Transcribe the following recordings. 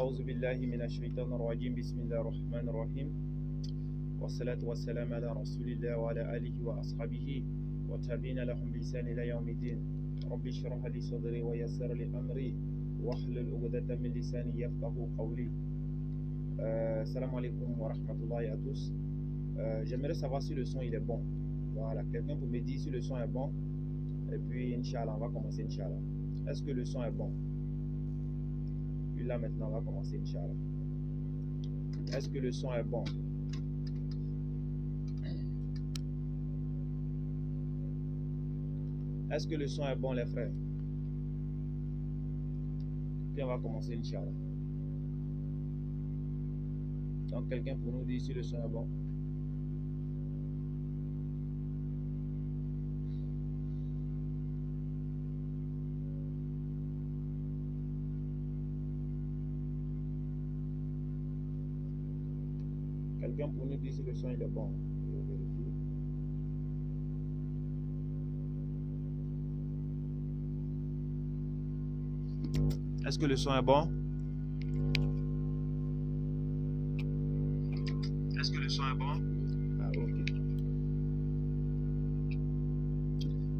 أعوذ بالله من الشيطان الرجيم بسم الله الرحمن الرحيم والصلاة والسلام على رسول الله وعلى آله وأصحابه والتابعين لهم بإحسان إلى يوم الدين رب اشرح لي صدري ويسر لي أمري واحلل عقدة من لساني يفقهوا قولي. Salam alaikum wa rahmatullahi à tous. J'aimerais savoir si le son il est bon. Voilà, quelqu'un peut me dire si le son est bon. Et puis, Inch'Allah, on va commencer, Inch'Allah. Est-ce que le son est bon? Puis là, maintenant, on va commencer, Inch'Allah. Est-ce que le son est bon? Est-ce que le son est bon, les frères? Puis on va commencer, Inch'Allah. Donc, quelqu'un pour nous dire si le son est bon. Quelqu'un pour nous dire si le son il est bon. Je vérifie. Est-ce que le son est bon? Est-ce que le son est bon? Ah, ok.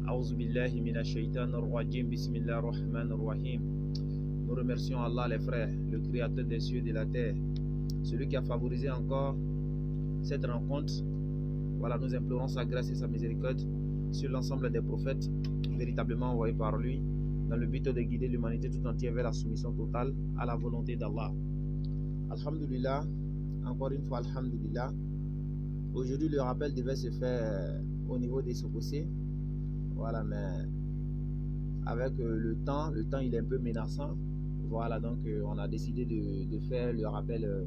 A'udhu billahi minash shaitanir rajim. Bismillahir rahmanir rahim. Nous remercions Allah, les frères, le créateur des cieux et de la terre, celui qui a favorisé encore cette rencontre. Voilà, nous implorons sa grâce et sa miséricorde sur l'ensemble des prophètes véritablement envoyés par lui dans le but de guider l'humanité tout entière vers la soumission totale à la volonté d'Allah. Alhamdulillah, encore une fois, Alhamdulillah. Aujourd'hui, le rappel devait se faire au niveau des Sokosé. Voilà, mais avec le temps il est un peu menaçant. Voilà, donc on a décidé de faire le rappel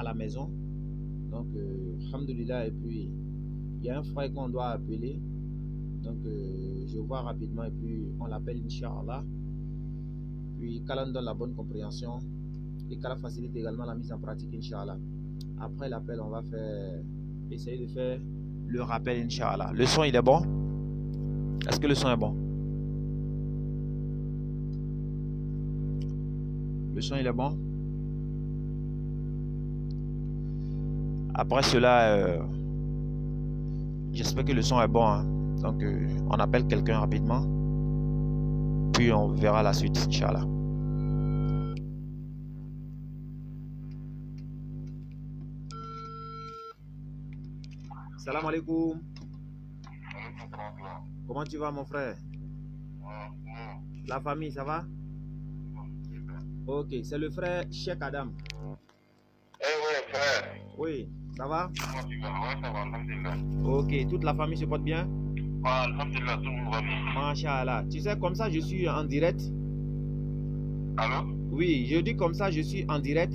à la maison. Donc, alhamdulillah, et puis il y a un frère qu'on doit appeler. Donc, je vois rapidement et puis on l'appelle Inch'Allah. Puis, qu'Allah nous donne la bonne compréhension et qu'Allah facilite également la mise en pratique, Inch'Allah. Après l'appel, on va essayer de faire le rappel, Inch'Allah. Le son, il est bon? Est-ce que le son est bon? Le son, il est bon? Après cela, j'espère que le son est bon. Hein. Donc, on appelle quelqu'un rapidement. Puis, on verra la suite, Inch'Allah. Salam alaikum. Comment tu vas, mon frère? La famille, ça va? Ok, c'est le frère Cheikh Adam. Oui, frère. Oui, ça va? Oui, ça va, alhamdulillah. Ok, toute la famille se porte bien? Ouais, alhamdulillah, tout le monde va bien. Masha'Allah. Tu sais, comme ça, je suis en direct. Allô? Oui, je dis comme ça, je suis en direct.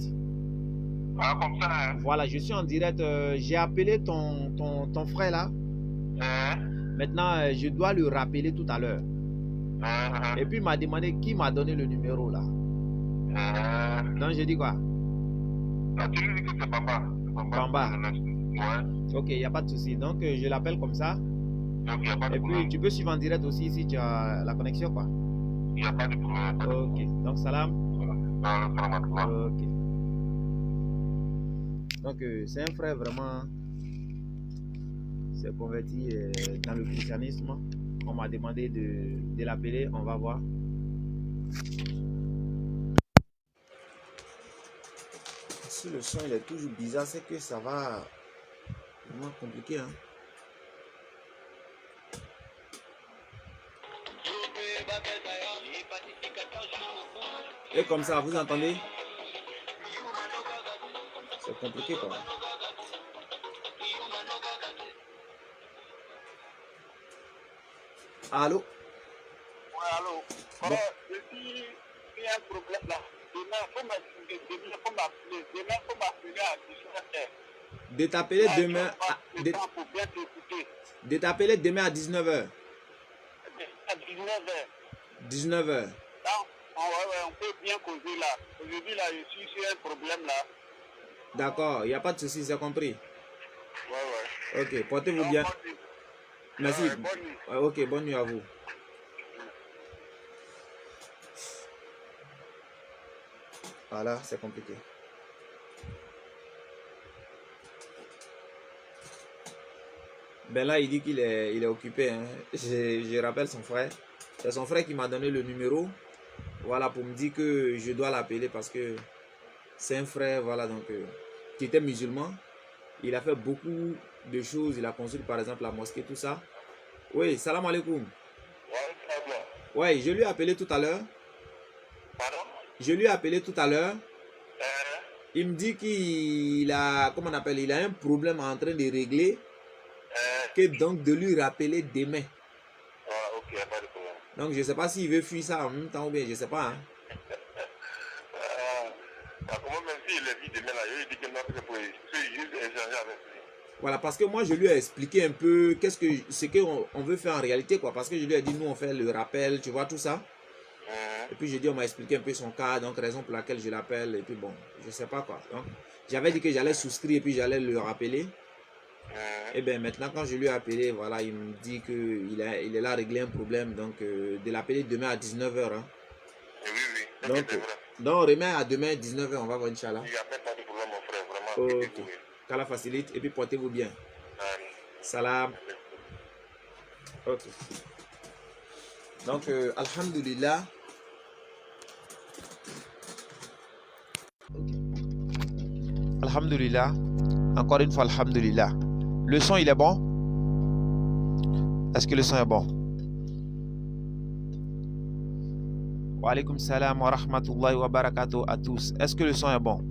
Ah, comme ça, hein? Voilà, je suis en direct. J'ai appelé ton frère là. Maintenant, je dois le rappeler tout à l'heure. Et puis, il m'a demandé qui m'a donné le numéro là. Donc, je dis quoi? Tu lui dis que c'est Bamba. Bamba. Ouais. Ok, il n'y a pas de souci. Donc, je l'appelle comme ça. Donc, il n'y a pas de Et problème. puis, tu peux suivre en direct aussi si tu as la connexion, quoi. Il n'y a pas de problème. Ok, donc salam. Salam à toi. Ok. Donc, c'est un frère vraiment, s'est converti dans le christianisme. On m'a demandé de l'appeler, on va voir. Si le son il est toujours bizarre, c'est que ça va vraiment compliqué. Hein? Et comme ça, vous entendez? C'est compliqué quoi. Allô? Ouais, allô? Bon. Depuis, il y a un problème là. Demain, il faut m'appeler. Demain, il faut m'appeler à 19h. De t'appeler demain Pour bien t'écouter. de t'appeler demain à 19h. À 19h. 19h. Ouais, on peut bien causer là. Aujourd'hui, là, je suis sur un problème là. D'accord, il n'y a pas de souci, c'est compris. Ouais. Ok, portez-vous bien. Merci. Bonne nuit. Ok, bonne nuit à vous. Voilà, c'est compliqué. Ben là, il dit qu'il est occupé. Hein. Je rappelle son frère. C'est son frère qui m'a donné le numéro. Voilà, pour me dire que je dois l'appeler parce que c'est un frère, voilà, donc, qui était musulman. Il a fait beaucoup de choses. Il a construit, par exemple, la mosquée, tout ça. Oui, salam alaikum. Oui, je lui ai appelé tout à l'heure. Pardon? Je lui ai appelé tout à l'heure. Il me dit qu'il a, comment on appelle, il a un problème en train de régler. Que donc de lui rappeler demain. Ah, ok, pas de problème. Donc je ne sais pas s'il veut fuir ça en même temps ou bien je ne sais pas. Hein. Comment même s'il est vu demain là, il dit que non, c'est pour juste échanger avec lui. Voilà, parce que moi je lui ai expliqué un peu ce qu'on veut faire en réalité, quoi. Parce que je lui ai dit, nous on fait le rappel, tu vois, tout ça. Et puis je dis, on m'a expliqué un peu son cas, donc raison pour laquelle je l'appelle. Et puis bon, je ne sais pas quoi. Donc j'avais dit que j'allais souscrire et puis j'allais le rappeler. Et bien maintenant quand je lui ai appelé, voilà, il me dit qu'il est là à régler un problème, donc de l'appeler demain à 19h. Hein. Oui. Donc on remet à demain à 19h, on va voir Inch'Allah. Il n'y a même pas de problème mon frère, vraiment. Ok, qu'Allah facilite et puis portez-vous bien. Salam. Ok. Donc alhamdulillah. Ok. Alhamdulillah. Encore une fois, alhamdulillah. Le son, il est bon? Est-ce que le son est bon? Wa alaykum salam wa rahmatullahi wa barakatuh à tous. Est-ce que le son est bon?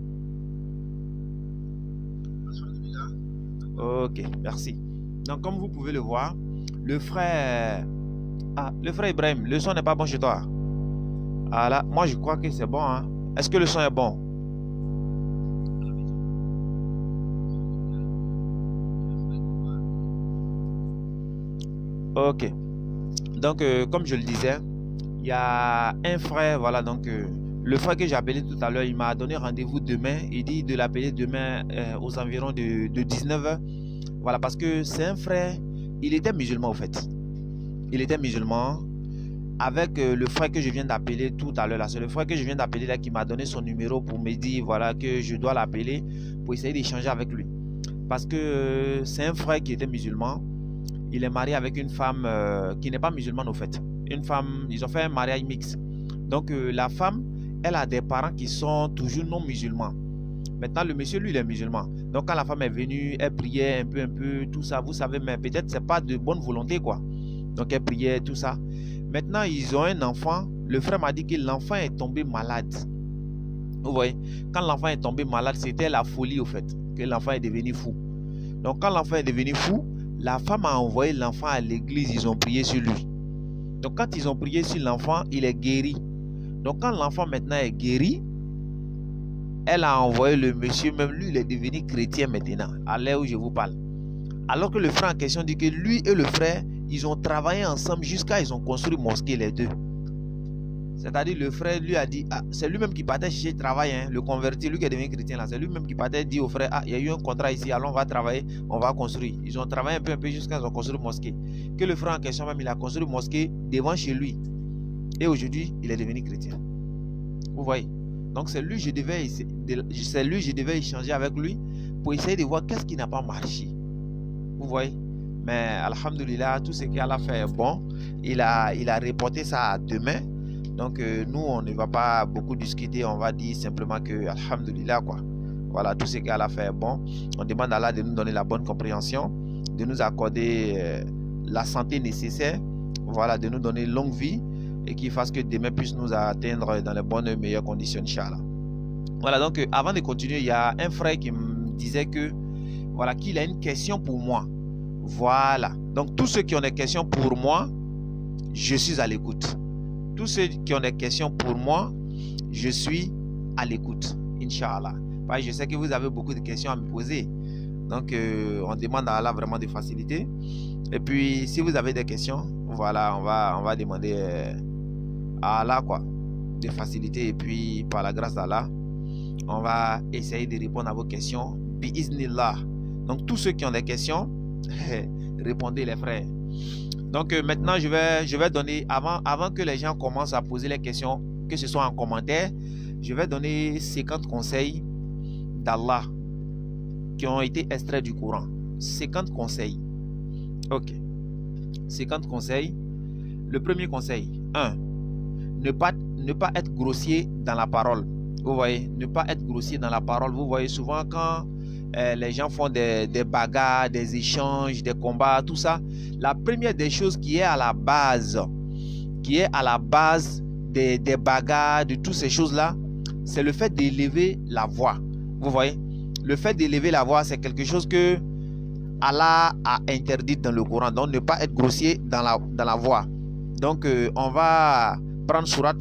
Ok, merci. Donc, comme vous pouvez le voir, le frère Ibrahim, le son n'est pas bon chez toi? Ah là, moi je crois que c'est bon. Hein? Est-ce que le son est bon? Ok. Donc, comme je le disais, il y a un frère, voilà, donc le frère que j'ai appelé tout à l'heure, il m'a donné rendez-vous demain. Il dit de l'appeler demain aux environs de 19h. Voilà, parce que c'est un frère, il était musulman au fait. Il était musulman avec le frère que je viens d'appeler tout à l'heure. C'est le frère que je viens d'appeler là qui m'a donné son numéro pour me dire, voilà, que je dois l'appeler pour essayer d'échanger avec lui. Parce que c'est un frère qui était musulman. Il est marié avec une femme qui n'est pas musulmane au fait. Une femme, ils ont fait un mariage mixte. Donc la femme, elle a des parents qui sont toujours non musulmans. Maintenant le monsieur, lui, il est musulman. Donc quand la femme est venue, elle priait un peu, tout ça. Vous savez, mais peut-être c'est pas de bonne volonté quoi. Donc elle priait, tout ça. Maintenant ils ont un enfant. Le frère m'a dit que l'enfant est tombé malade. Vous voyez, quand l'enfant est tombé malade, c'était la folie au fait. Que l'enfant est devenu fou. Donc quand l'enfant est devenu fou, la femme a envoyé l'enfant à l'église, ils ont prié sur lui. Donc quand ils ont prié sur l'enfant, il est guéri. Donc quand l'enfant maintenant est guéri, elle a envoyé le monsieur, même lui, il est devenu chrétien maintenant, à l'heure où je vous parle. Alors que le frère en question dit que lui et le frère, ils ont travaillé ensemble jusqu'à ils ont construit une mosquée les deux. C'est-à-dire le frère lui a dit, ah, c'est lui-même qui partait chercher le travail, hein, le converti, lui qui est devenu chrétien là, c'est lui-même qui partait dire au frère, ah, il y a eu un contrat ici, alors on va travailler, on va construire. Ils ont travaillé un peu jusqu'à ils ont construit une mosquée. Que le frère en question même, il a construit une mosquée devant chez lui. Et aujourd'hui, il est devenu chrétien. Vous voyez? Donc c'est lui, je devais échanger avec lui pour essayer de voir qu'est-ce qui n'a pas marché. Vous voyez? Mais alhamdulillah, tout ce qu'Allah a fait est bon. Il a reporté ça à demain. Donc nous, on ne va pas beaucoup discuter, on va dire simplement que alhamdulillah quoi. Voilà, tout ce qu'Allah a fait est bon. On demande à Allah de nous donner la bonne compréhension, de nous accorder la santé nécessaire, voilà, de nous donner longue vie et qu'il fasse que demain puisse nous atteindre dans les bonnes et meilleures conditions, Inch'Allah. Voilà, donc avant de continuer, il y a un frère qui me disait que voilà, qu'il a une question pour moi. Voilà, donc tous ceux qui ont des questions pour moi, je suis à l'écoute. Tous ceux qui ont des questions pour moi, je suis à l'écoute, Inch'Allah. Je sais que vous avez beaucoup de questions à me poser. Donc, on demande à Allah vraiment de faciliter. Et puis, si vous avez des questions, voilà, on va demander à Allah quoi, de faciliter. Et puis, par la grâce d'Allah, on va essayer de répondre à vos questions. Bi-iznillah. Donc, tous ceux qui ont des questions, répondez les frères. Donc maintenant, je vais donner, avant que les gens commencent à poser les questions, que ce soit en commentaire, Je vais donner 50 conseils d'Allah qui ont été extraits du Coran. 50 conseils. Ok. 50 conseils. Le premier conseil. 1. Ne pas être grossier dans la parole. Vous voyez, ne pas être grossier dans la parole. Vous voyez souvent quand les gens font des bagarres, des échanges, des combats, tout ça. La première des choses qui est à la base des bagarres, de toutes ces choses-là, c'est le fait d'élever la voix. Vous voyez, le fait d'élever la voix, c'est quelque chose que Allah a interdit dans le Coran. Donc, ne pas être grossier dans la voix. Donc, on va prendre Surat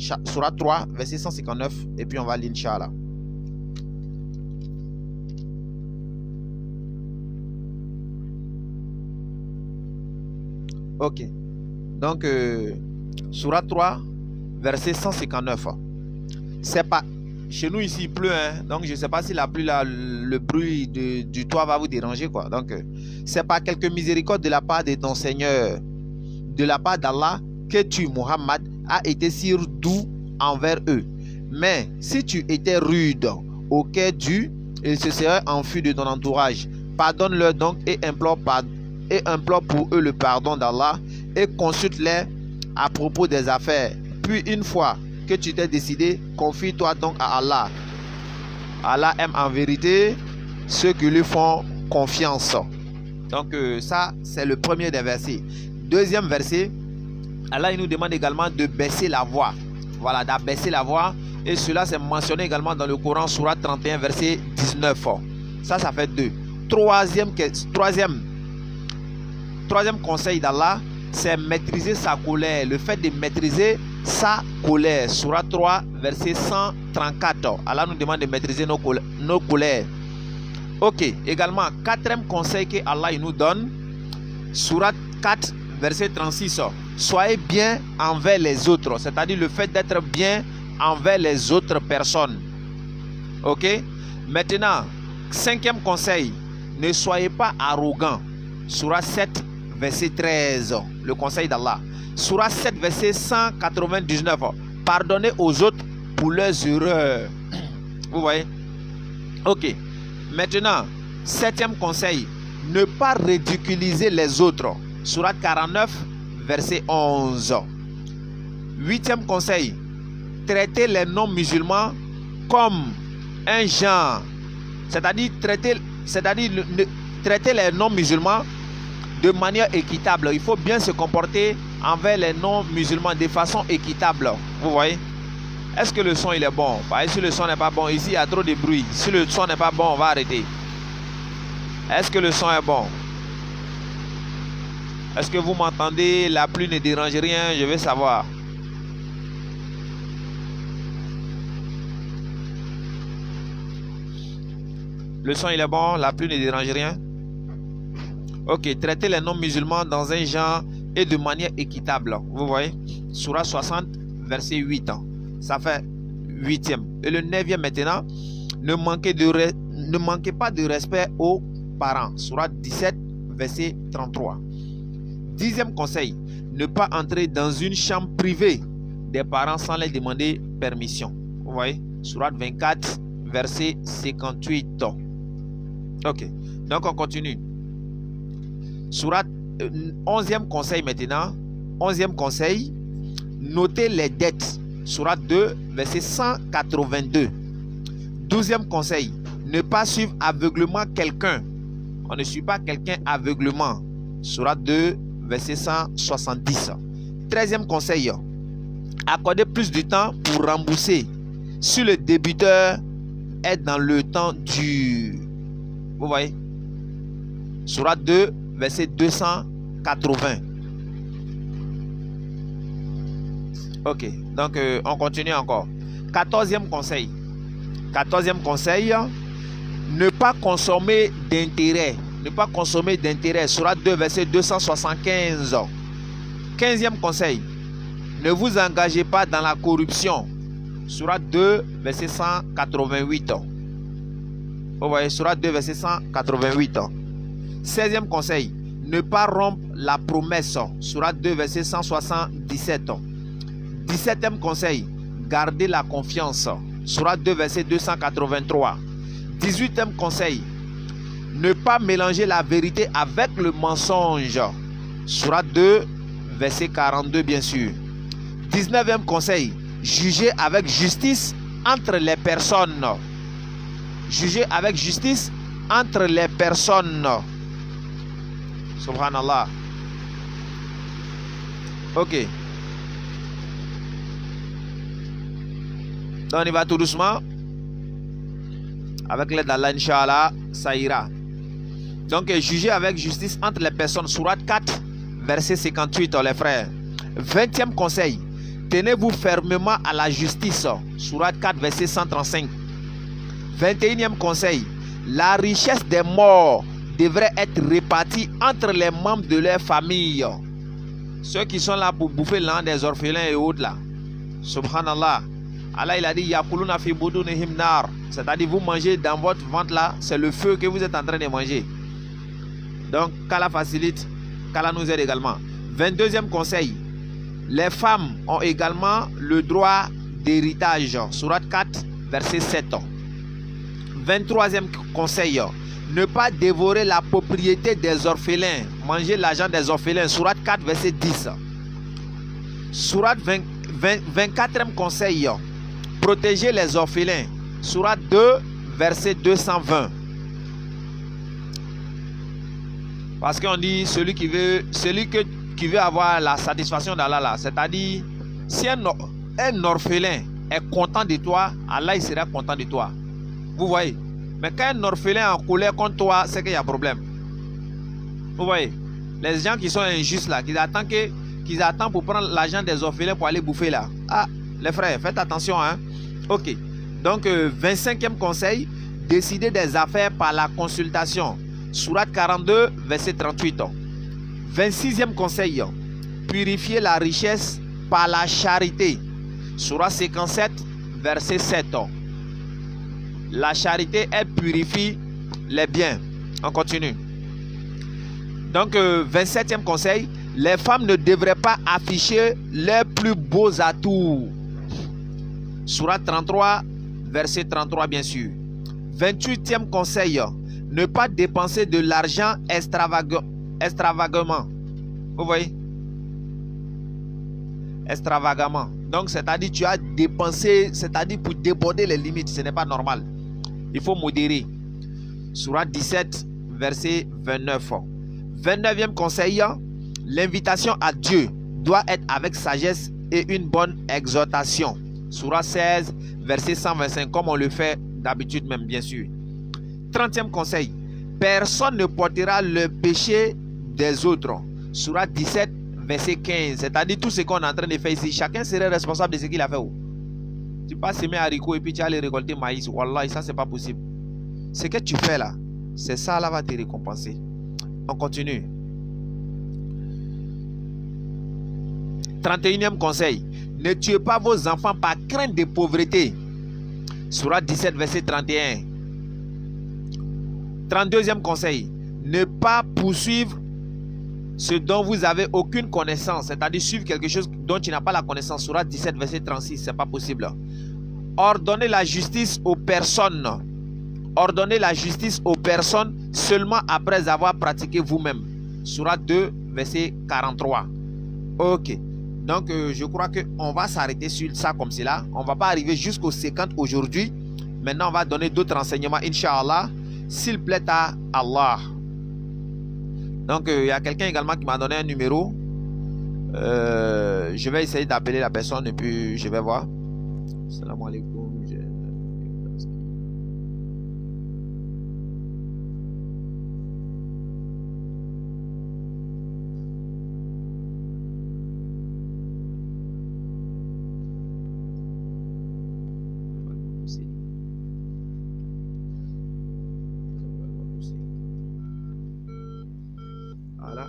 3, verset 159, et puis on va lire, Inch'Allah. Ok. Donc, Surat 3, verset 159. C'est pas... Chez nous, ici, il pleut, hein? Donc je ne sais pas si la pluie, là, le bruit du toit va vous déranger, quoi. Donc, c'est pas quelque miséricorde de la part de ton Seigneur, de la part d'Allah, que tu, Muhammad, as été si doux envers eux. Mais si tu étais rude au cœur dur, ils se seraient enfuis de ton entourage. Pardonne-leur donc et implore pour eux le pardon d'Allah et consulte-les à propos des affaires. Puis une fois que tu t'es décidé, confie-toi donc à Allah. Allah aime en vérité ceux qui lui font confiance. Donc ça, c'est le premier des versets. Deuxième verset, Allah il nous demande également de baisser la voix. Voilà, d'abaisser la voix. Et cela c'est mentionné également dans le Coran, Surat 31, verset 19. Ça fait 2. Troisième conseil d'Allah, c'est maîtriser sa colère. Le fait de maîtriser sa colère. Surat 3, verset 134. Allah nous demande de maîtriser nos colères. Ok. Également, quatrième conseil que Allah il nous donne. Surat 4, verset 36. Soyez bien envers les autres. C'est-à-dire le fait d'être bien envers les autres personnes. Ok. Maintenant, cinquième conseil. Ne soyez pas arrogant. Surat 7, verset 13. Le conseil d'Allah. Surat 7, verset 199. Pardonnez aux autres pour leurs erreurs. Vous voyez? Ok. Maintenant, septième conseil. Ne pas ridiculiser les autres. Surat 49, verset 11. Huitième conseil. Traiter les non-musulmans comme un genre. C'est-à-dire traiter les non-musulmans de manière équitable. Il faut bien se comporter envers les non-musulmans de façon équitable. Vous voyez? Est-ce que le son il est bon? Si le son n'est pas bon, ici il y a trop de bruit. Si le son n'est pas bon, on va arrêter. Est-ce que le son est bon? Est-ce que vous m'entendez? La pluie ne dérange rien, je veux savoir. Le son il est bon, la pluie ne dérange rien. Ok, traiter les non-musulmans dans un genre et de manière équitable. Vous voyez? Surah 60, verset 8. Ça fait 8e. Et le 9e maintenant, ne manquez pas de respect aux parents. Surah 17, verset 33. 10e conseil, ne pas entrer dans une chambre privée des parents sans leur demander permission. Vous voyez? Surah 24, verset 58. Ok, donc on continue. Surat 11e conseil maintenant. 11e conseil, notez les dettes. Surat 2, verset 182. 12e conseil, ne pas suivre aveuglement quelqu'un. On ne suit pas quelqu'un aveuglement. Surat 2, verset 170. 13e conseil, accorder plus de temps pour rembourser si le débiteur est dans le temps dur. Vous voyez? Surat 2, verset 280. Ok, donc on continue encore. 14e conseil. 14e conseil, ne pas consommer d'intérêt. Ne pas consommer d'intérêt. Surat 2, verset 275. 15e conseil, ne vous engagez pas dans la corruption. Surat 2, verset 188. Vous voyez, Surat 2, verset 188. 16e conseil, ne pas rompre la promesse. Surat 2, verset 177. 17e conseil, garder la confiance. Sourate 2, verset 283. 18e conseil. Ne pas mélanger la vérité avec le mensonge. Sourate 2, verset 42, bien sûr. 19e conseil. Juger avec justice entre les personnes. Juger avec justice entre les personnes. Subhanallah. Ok. Donc on y va tout doucement. Avec l'aide d'Allah, Inch'Allah, ça ira. Donc juger avec justice entre les personnes. Sourate 4, verset 58, les frères. 20e conseil. Tenez-vous fermement à la justice. Sourate 4, verset 135. 21e conseil. La richesse des morts devrait être répartie entre les membres de leur famille. Ceux qui sont là pour bouffer l'an des orphelins et autres là. Subhanallah. Allah il a dit Yakuluna fi budunihim nar. C'est-à-dire vous mangez dans votre ventre là, c'est le feu que vous êtes en train de manger. Donc qu'Allah facilite, qu'Allah nous aide également. 22e conseil. Les femmes ont également le droit d'héritage. Sourate 4, verset 7. 23e conseil. Ne pas dévorer la propriété des orphelins. Manger l'argent des orphelins. Sourate 4, verset 10. Sourate 24e conseil. Protéger les orphelins. Sourate 2, verset 220. Parce qu'on dit celui qui veut avoir la satisfaction d'Allah, c'est-à-dire si un orphelin est content de toi, Allah il sera content de toi. Vous voyez? Mais quand un orphelin est en colère contre toi, c'est qu'il y a problème. Vous voyez? Les gens qui sont injustes là, qu'ils attendent pour prendre l'argent des orphelins pour aller bouffer là. Ah, les frères, faites attention, hein. Ok. Donc, 25e conseil, décider des affaires par la consultation. Sourate 42, verset 38. 26e conseil, purifier la richesse par la charité. Sourate 57, verset 7. La charité, elle purifie les biens. On continue. Donc, 27e conseil, les femmes ne devraient pas afficher leurs plus beaux atouts. Sourate 33, verset 33, bien sûr. 28e conseil, ne pas dépenser de l'argent extravagamment. Vous voyez? Extravagamment. Donc, c'est-à-dire tu as dépensé, c'est-à-dire pour déborder les limites. Ce n'est pas normal. Il faut modérer. Sourate 17, verset 29. 29e conseil, l'invitation à Dieu doit être avec sagesse et une bonne exhortation. Sourate 16, verset 125, comme on le fait d'habitude même, bien sûr. 30e conseil, personne ne portera le péché des autres. Sourate 17, verset 15, c'est-à-dire tout ce qu'on est en train de faire ici, chacun serait responsable de ce qu'il a fait. Tu peux semer haricots et puis tu allais récolter maïs. Wallah, ça c'est pas possible. Ce que tu fais là, c'est ça là va te récompenser. On continue. 31e conseil, ne tuez pas vos enfants par crainte de pauvreté. Sourate 17, verset 31. 32e conseil, ne pas poursuivre ce dont vous avez aucune connaissance, c'est-à-dire suivre quelque chose dont tu n'as pas la connaissance. Sourate 17, verset 36, c'est pas possible. Ordonnez la justice aux personnes. Ordonnez la justice aux personnes seulement après avoir pratiqué vous-même. Sourate 2, verset 43. Ok. Donc, je crois qu'on va s'arrêter sur ça comme cela. On ne va pas arriver jusqu'au 50 aujourd'hui. Maintenant, on va donner d'autres renseignements, Inch'Allah, s'il plaît à Allah. Donc, il y a quelqu'un également qui m'a donné un numéro. Je vais essayer d'appeler la personne et puis je vais voir. Salam alaikum. Voilà.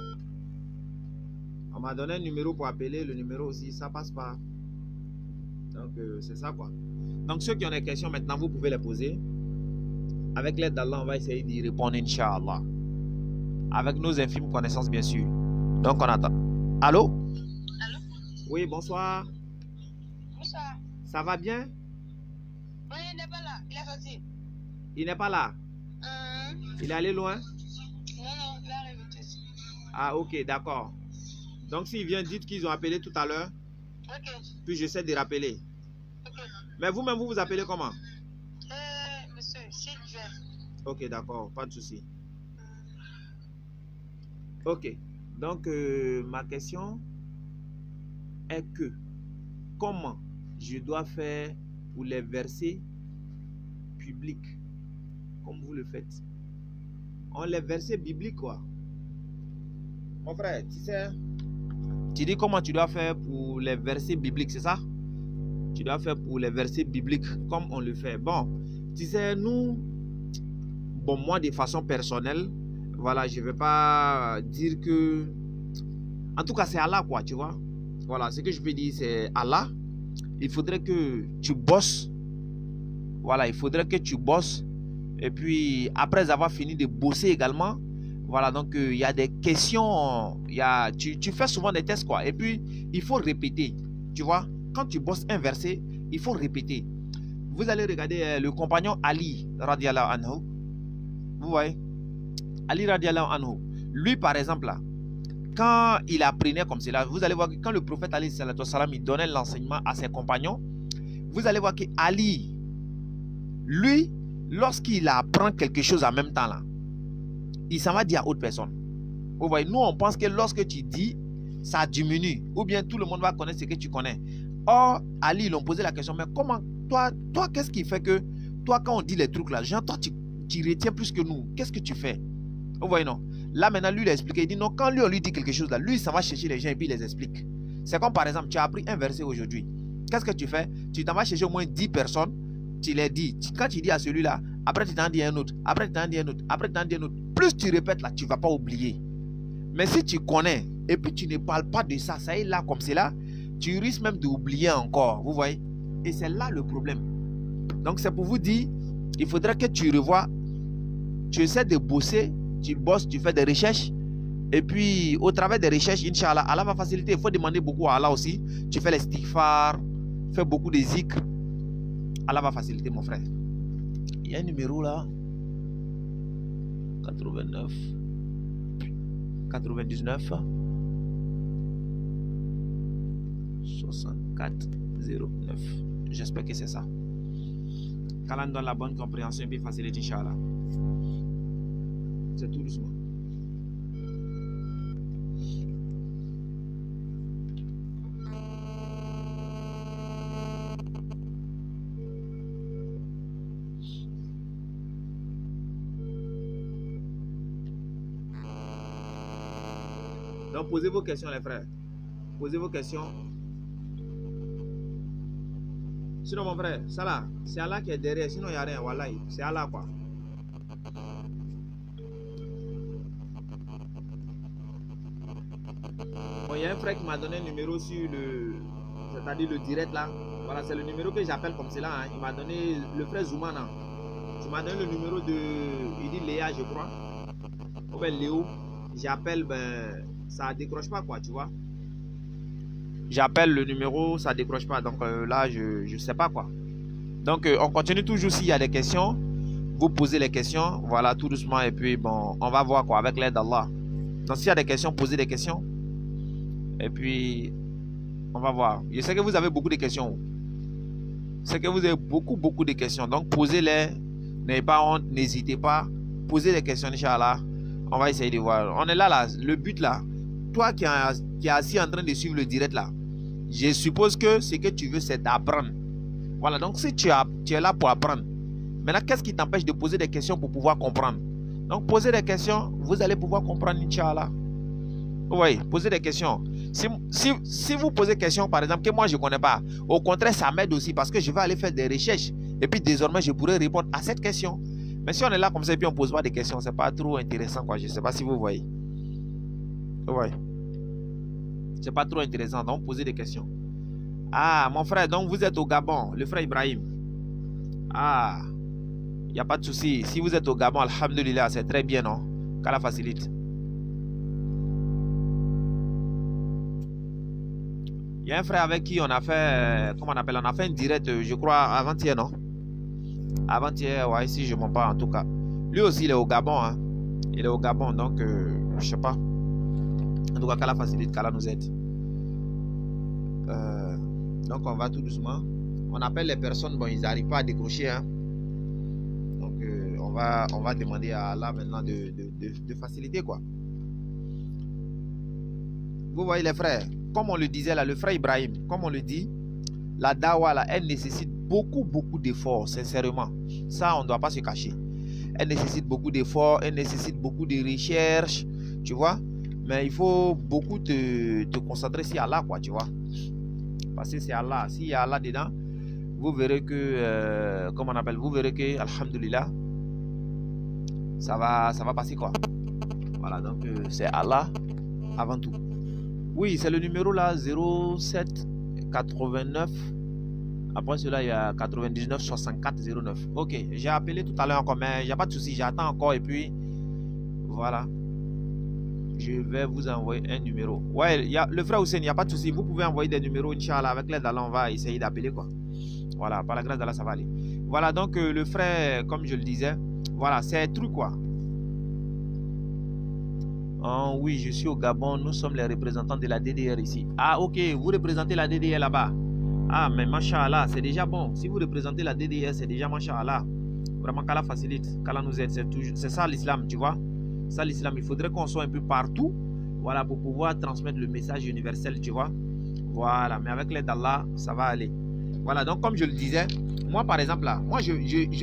On m'a donné un numéro pour appeler. Le numéro aussi, ça passe pas. Donc, c'est ça quoi. Donc, ceux qui ont des questions maintenant, vous pouvez les poser. Avec l'aide d'Allah, on va essayer d'y répondre, Inch'Allah. Avec nos infimes connaissances, bien sûr. Donc, on attend. Allô? Allô? Oui, bonsoir. Bonsoir. Ça va bien? Oui, il n'est pas là. Il est sorti. Il n'est pas là. Il est allé loin? Non, il est arrivé ici. Ah, ok, d'accord. Donc, s'il vient, dites qu'ils ont appelé tout à l'heure. Ok. Puis, j'essaie de rappeler. Ok. Mais vous-même, vous vous appelez comment? Monsieur, Sylvain. Ok, d'accord, pas de souci. Ok, donc ma question est que comment je dois faire pour les versets publics comme vous le faites? On les versets bibliques quoi. Mon frère, tu sais, tu dis comment tu dois faire pour les versets bibliques, c'est ça? Tu dois faire pour les versets bibliques comme on le fait. Bon, tu sais, nous, bon, moi de façon personnelle, voilà, je ne vais pas dire que... En tout cas, c'est Allah, quoi, tu vois. Voilà, ce que je peux dire, c'est Allah. Il faudrait que tu bosses. Voilà, il faudrait que tu bosses. Et puis, après avoir fini de bosser également, voilà, donc il y a des questions. Tu fais souvent des tests, quoi. Et puis, il faut répéter. Tu vois, quand tu bosses un verset, il faut répéter. Vous allez regarder le compagnon Ali, radiallahu anhu. Vous voyez? Ali radiallahu anhu. Lui, par exemple, là, quand il apprenait comme cela, vous allez voir que quand le prophète Ali sallallahu alayhi wa sallam, il donnait l'enseignement à ses compagnons, vous allez voir que Ali, lui, lorsqu'il apprend quelque chose en même temps, là, il s'en va dire à autre personne. Vous voyez, nous, on pense que lorsque tu dis, ça diminue, ou bien tout le monde va connaître ce que tu connais. Or, Ali, ils l'ont posé la question, mais comment, toi qu'est-ce qui fait que, toi, quand on dit les trucs là, genre, toi, tu retiens plus que nous, qu'est-ce que tu fais? Vous voyez, non? Là, maintenant, lui, il a expliqué. Il dit non, quand lui, on lui dit quelque chose, là, lui, ça va chercher les gens et puis il les explique. C'est comme par exemple, tu as appris un verset aujourd'hui. Qu'est-ce que tu fais? Tu t'en vas chercher au moins 10 personnes, tu les dis. Quand tu dis à celui-là, après tu t'en dis un autre, après tu t'en dis un autre, après tu t'en dis un autre. Plus tu répètes là, tu ne vas pas oublier. Mais si tu connais et puis tu ne parles pas de ça, ça est là comme c'est là, tu risques même d'oublier encore. Vous voyez? Et c'est là le problème. Donc, c'est pour vous dire, il faudrait que tu revoies, tu essaies de bosser. Tu bosses, tu fais des recherches. Et puis, au travers des recherches, Inch'Allah, Allah va faciliter. Il faut demander beaucoup à Allah aussi. Tu fais les istighfar, fais beaucoup de zikr. Allah va faciliter, mon frère. Il y a un numéro là. 89. 99. 64. 09. J'espère que c'est ça. Qu'Allah donne la bonne compréhension et puis facilite, Inch'Allah. C'est tout doucement. Donc, posez vos questions, les frères. Posez vos questions. Sinon, mon frère, ça là, c'est Allah qui est derrière. Sinon, il n'y a rien. Voilà, c'est Allah, quoi. Bon, il y a un frère qui m'a donné un numéro sur c'est-à-dire le direct là. Voilà, c'est le numéro que j'appelle comme cela. Hein. Il m'a donné le frère Zoumana. Tu m'as donné le numéro de, il dit Léa, je crois. Ou bien Léo. J'appelle, ben, ça décroche pas quoi, tu vois. J'appelle le numéro, ça décroche pas. Donc là, je sais pas quoi. Donc on continue toujours s'il y a des questions. Vous posez les questions, voilà, tout doucement. Et puis bon, on va voir quoi avec l'aide d'Allah. Donc s'il y a des questions, posez des questions. Et puis, on va voir. Je sais que vous avez beaucoup de questions. Je sais que vous avez beaucoup de questions. Donc, posez-les. N'ayez pas honte. N'hésitez pas. Posez des questions, Inch'Allah. On va essayer de voir. On est là. Le but là. Toi qui es assis en train de suivre le direct là. Je suppose que ce que tu veux, c'est d'apprendre. Voilà. Donc, si tu es là pour apprendre. Maintenant, qu'est-ce qui t'empêche de poser des questions pour pouvoir comprendre? Donc, posez des questions. Vous allez pouvoir comprendre, Inch'Allah. Oui, posez des questions. Si vous posez des questions, par exemple, que moi je ne connais pas, au contraire, ça m'aide aussi parce que je vais aller faire des recherches. Et puis désormais, je pourrai répondre à cette question. Mais si on est là comme ça et puis on ne pose pas de questions, ce n'est pas trop intéressant, quoi. Je ne sais pas si vous voyez. Oui. Ce n'est pas trop intéressant. Donc, posez des questions. Ah, mon frère, donc vous êtes au Gabon, le frère Ibrahim. Ah, il n'y a pas de souci. Si vous êtes au Gabon, alhamdulillah, c'est très bien, non? Qu'Allah facilite. Il y a un frère avec qui on a fait, comment on appelle, on a fait un direct, je crois, avant-hier, non? Avant-hier, ouais, si je ne mens pas en tout cas. Lui aussi, il est au Gabon. Hein. Il est au Gabon, donc je sais pas. En tout cas, qu'Allah facilite, qu'Allah nous aide. Donc on va tout doucement. On appelle les personnes, bon, ils n'arrivent pas à décrocher. Hein. Donc on va demander à Allah maintenant de faciliter quoi. Vous voyez les frères, comme on le disait là, le frère Ibrahim, comme on le dit, la dawa là, elle nécessite beaucoup d'efforts, sincèrement. Ça, on ne doit pas se cacher. Elle nécessite beaucoup d'efforts, elle nécessite beaucoup de recherches, tu vois. Mais il faut beaucoup te concentrer sur Allah, quoi, tu vois. Parce que c'est Allah. S'il y a Allah dedans, vous verrez que, comment on appelle, vous verrez que, alhamdoulilah, ça va passer, quoi. Voilà, donc c'est Allah avant tout. Oui, c'est le numéro là, 07 89. Après cela, il y a 99 64 09. Ok, j'ai appelé tout à l'heure encore, mais il n'y a pas de souci, j'attends encore et puis voilà. Je vais vous envoyer un numéro. Ouais, il y a le frère Hussein, il n'y a pas de souci. Vous pouvez envoyer des numéros, Inch'Allah. Avec l'aide d'Allah, on va essayer d'appeler quoi. Voilà, par la grâce d'Allah, ça va aller. Voilà, donc le frère, comme je le disais, voilà, c'est un truc quoi. Oh, oui, je suis au Gabon. Nous sommes les représentants de la DDR ici. Ah, ok, vous représentez la DDR là-bas. Ah, mais Masha'Allah, c'est déjà bon. Si vous représentez la DDR, c'est déjà Masha'Allah. Vraiment, qu'Allah facilite, qu'Allah nous aide. C'est ça l'islam, tu vois. Ça l'islam, il faudrait qu'on soit un peu partout. Voilà, pour pouvoir transmettre le message universel, tu vois. Voilà, mais avec l'aide d'Allah, ça va aller. Voilà, donc comme je le disais, moi par exemple là, moi je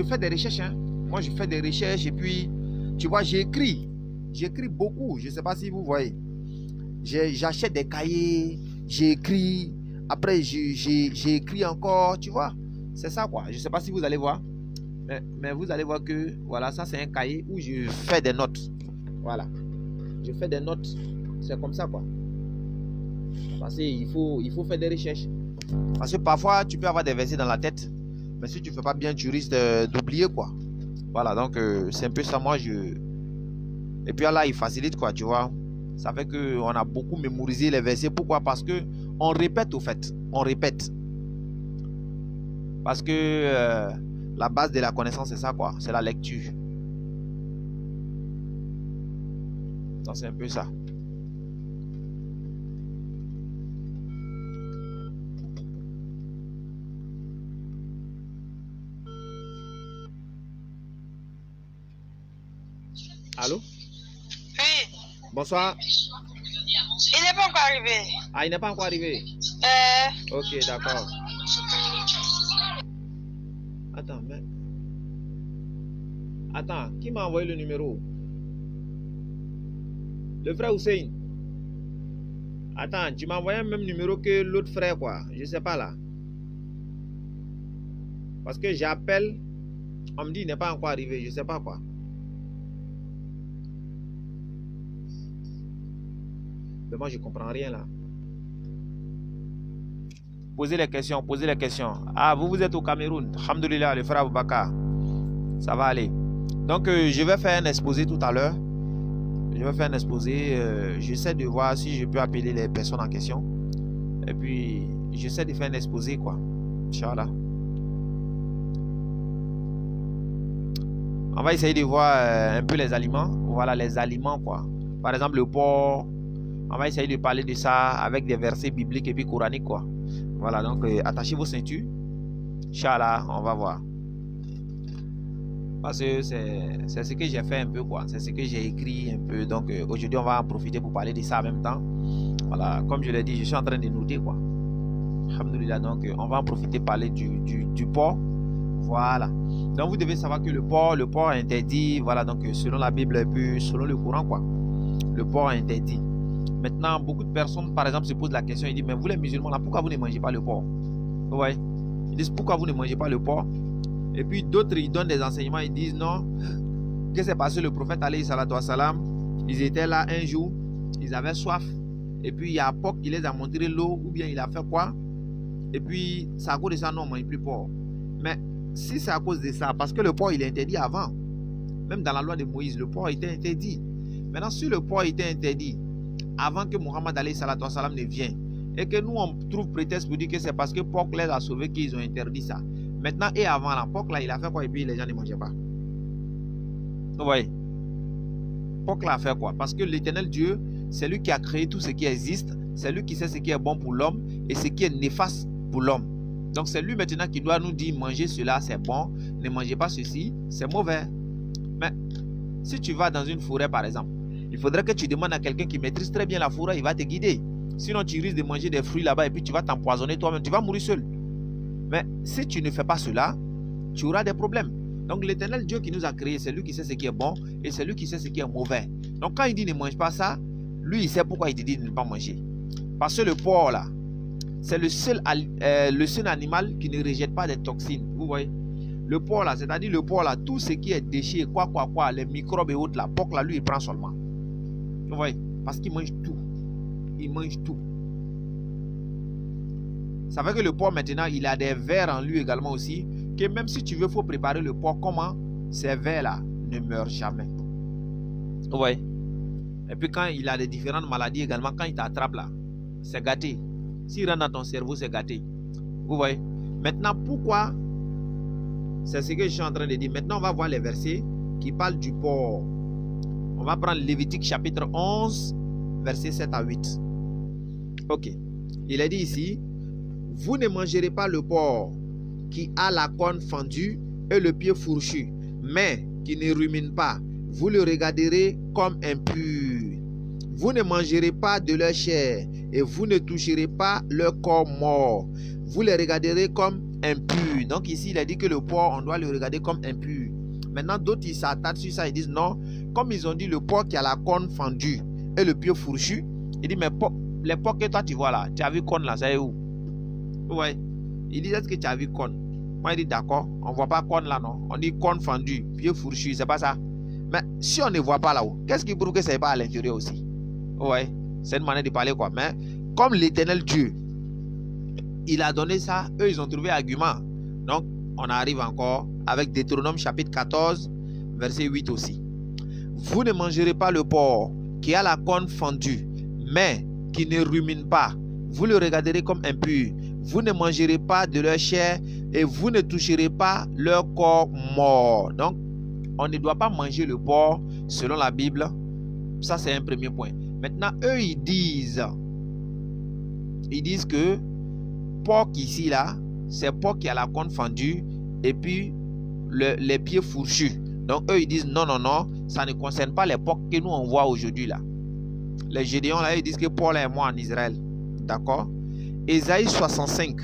fais des recherches. Hein. Moi je fais des recherches et puis, tu vois, j'écris. J'écris beaucoup, je ne sais pas si vous voyez. J'achète des cahiers, j'écris. Après, j'écris encore, tu vois. C'est ça, quoi. Je ne sais pas si vous allez voir. Mais vous allez voir que, voilà, ça, c'est un cahier où je fais des notes. Voilà. Je fais des notes. C'est comme ça, quoi. Parce qu'il faut faire des recherches. Parce que parfois, tu peux avoir des versets dans la tête. Mais si tu ne fais pas bien, tu risques d'oublier, quoi. Voilà, donc, c'est un peu ça, moi, Et puis là, il facilite, quoi, tu vois. Ça fait qu'on a beaucoup mémorisé les versets. Pourquoi? Parce que on répète, au fait. On répète. Parce que la base de la connaissance, c'est ça, quoi. C'est la lecture. Donc, c'est un peu ça. Allô? Oui. Bonsoir. Il n'est pas encore arrivé. Ah, il n'est pas encore arrivé? Ok, d'accord. Attends, mais... Attends, qui m'a envoyé le numéro? Le frère Hussein. Attends, tu m'as envoyé le même numéro que l'autre frère, quoi. Je sais pas, là. Parce que j'appelle, on me dit il n'est pas encore arrivé, je sais pas, quoi. Mais moi, je comprends rien, là. Posez les questions, posez les questions. Ah, vous êtes au Cameroun. Alhamdoulilah, le frère Aboubakar. Ça va aller. Donc, je vais faire un exposé tout à l'heure. Je vais faire un exposé. J'essaie de voir si je peux appeler les personnes en question. Et puis, j'essaie de faire un exposé, quoi. Inch'Allah. On va essayer de voir un peu les aliments. Voilà, les aliments, quoi. Par exemple, le porc. On va essayer de parler de ça avec des versets bibliques et puis coraniques, quoi. Voilà, donc attachez vos ceintures. Inch'Allah, on va voir. Parce que c'est ce que j'ai fait un peu, quoi. C'est ce que j'ai écrit un peu. Donc aujourd'hui, on va en profiter pour parler de ça en même temps. Voilà, comme je l'ai dit, je suis en train de noter, quoi. Alhamdoulilah, donc on va en profiter pour parler du porc. Voilà. Donc vous devez savoir que le porc est interdit. Voilà, donc selon la Bible et puis selon le Coran, quoi. Le porc est interdit. Maintenant, beaucoup de personnes, par exemple, se posent la question, ils disent, mais vous les musulmans, là, pourquoi vous ne mangez pas le porc? Vous voyez? Ils disent, pourquoi vous ne mangez pas le porc? Et puis d'autres, ils donnent des enseignements, ils disent, non, que c'est parce que le prophète, alayhi salatu wassalam, ils étaient là un jour, ils avaient soif, et puis il y a un porc qui les a montré l'eau, ou bien il a fait quoi? Et puis, c'est à cause de ça, non, on ne mange plus porc. Mais si c'est à cause de ça, parce que le porc, il est interdit avant, même dans la loi de Moïse, le porc était interdit. Maintenant, si le porc était interdit, avant que Muhammad alayhi salatu wassalam ne vienne, et que nous on trouve prétexte pour dire que c'est parce que porc les a sauvés qu'ils ont interdit ça. Maintenant et avant la porc là, il a fait quoi et puis les gens ne mangeaient pas. Vous voyez? Porc là a fait quoi? Parce que l'Éternel Dieu, c'est lui qui a créé tout ce qui existe, c'est lui qui sait ce qui est bon pour l'homme et ce qui est néfaste pour l'homme. Donc c'est lui maintenant qui doit nous dire mangez cela c'est bon, ne mangez pas ceci, c'est mauvais. Mais si tu vas dans une forêt par exemple, il faudrait que tu demandes à quelqu'un qui maîtrise très bien la forêt, il va te guider. Sinon tu risques de manger des fruits là-bas et puis tu vas t'empoisonner toi-même, tu vas mourir seul. Mais si tu ne fais pas cela, tu auras des problèmes. Donc l'Éternel Dieu qui nous a créés, c'est lui qui sait ce qui est bon et c'est lui qui sait ce qui est mauvais. Donc quand il dit ne mange pas ça, lui il sait pourquoi il te dit de ne pas manger. Parce que le porc là, c'est le seul animal qui ne rejette pas des toxines. Vous voyez? Le porc là, c'est-à-dire le porc là, tout ce qui est déchets, quoi, les microbes et autres là, porc là, lui il prend seulement. Vous voyez? Parce qu'il mange tout. Il mange tout. Ça fait que le porc maintenant, il a des vers en lui également aussi, que même si tu veux, il faut préparer le porc. Comment? Ces vers là ne meurent jamais. Vous voyez? Et puis quand il a des différentes maladies également, quand il t'attrape là, c'est gâté. S'il rentre dans ton cerveau, c'est gâté. Vous voyez? Maintenant, pourquoi? C'est ce que je suis en train de dire. Maintenant, on va voir les versets qui parlent du porc. On va prendre Lévitique chapitre 11, versets 7 à 8. Ok. Il est dit ici, vous ne mangerez pas le porc qui a la corne fendue et le pied fourchu, mais qui ne rumine pas. Vous le regarderez comme impur. Vous ne mangerez pas de leur chair et vous ne toucherez pas leur corps mort. Vous les regarderez comme impurs. Donc ici, il a dit que le porc, on doit le regarder comme impur. Maintenant, d'autres, ils s'attardent sur ça. Ils disent non. Comme ils ont dit le porc qui a la corne fendue et le pied fourchu, il dit mais les porcs que toi tu vois là, tu as vu corne là, ça est où? Ouais. Il dit est-ce que tu as vu corne? Moi, il dit d'accord. On ne voit pas corne là, non. On dit corne fendue, pied fourchu, c'est pas ça. Mais si on ne voit pas là-haut, qu'est-ce qui prouve que ce n'est pas à l'intérieur aussi? Ouais, c'est une manière de parler quoi. Mais comme l'Éternel Dieu, il a donné ça, eux ils ont trouvé argument. Donc on arrive encore avec Deutéronome chapitre 14, verset 8 aussi. Vous ne mangerez pas le porc qui a la corne fendue, mais qui ne rumine pas. Vous le regarderez comme impur. Vous ne mangerez pas de leur chair et vous ne toucherez pas leur corps mort. Donc on ne doit pas manger le porc selon la Bible. Ça c'est un premier point. Maintenant, eux, ils disent que porc ici, là, c'est porc qui a la corne fendue et puis les pieds fourchus. Donc, eux, ils disent non, ça ne concerne pas les porcs que nous, on voit aujourd'hui, là. Les Gédéons, là, ils disent que porc là est mort en Israël. D'accord? Ésaïe 65,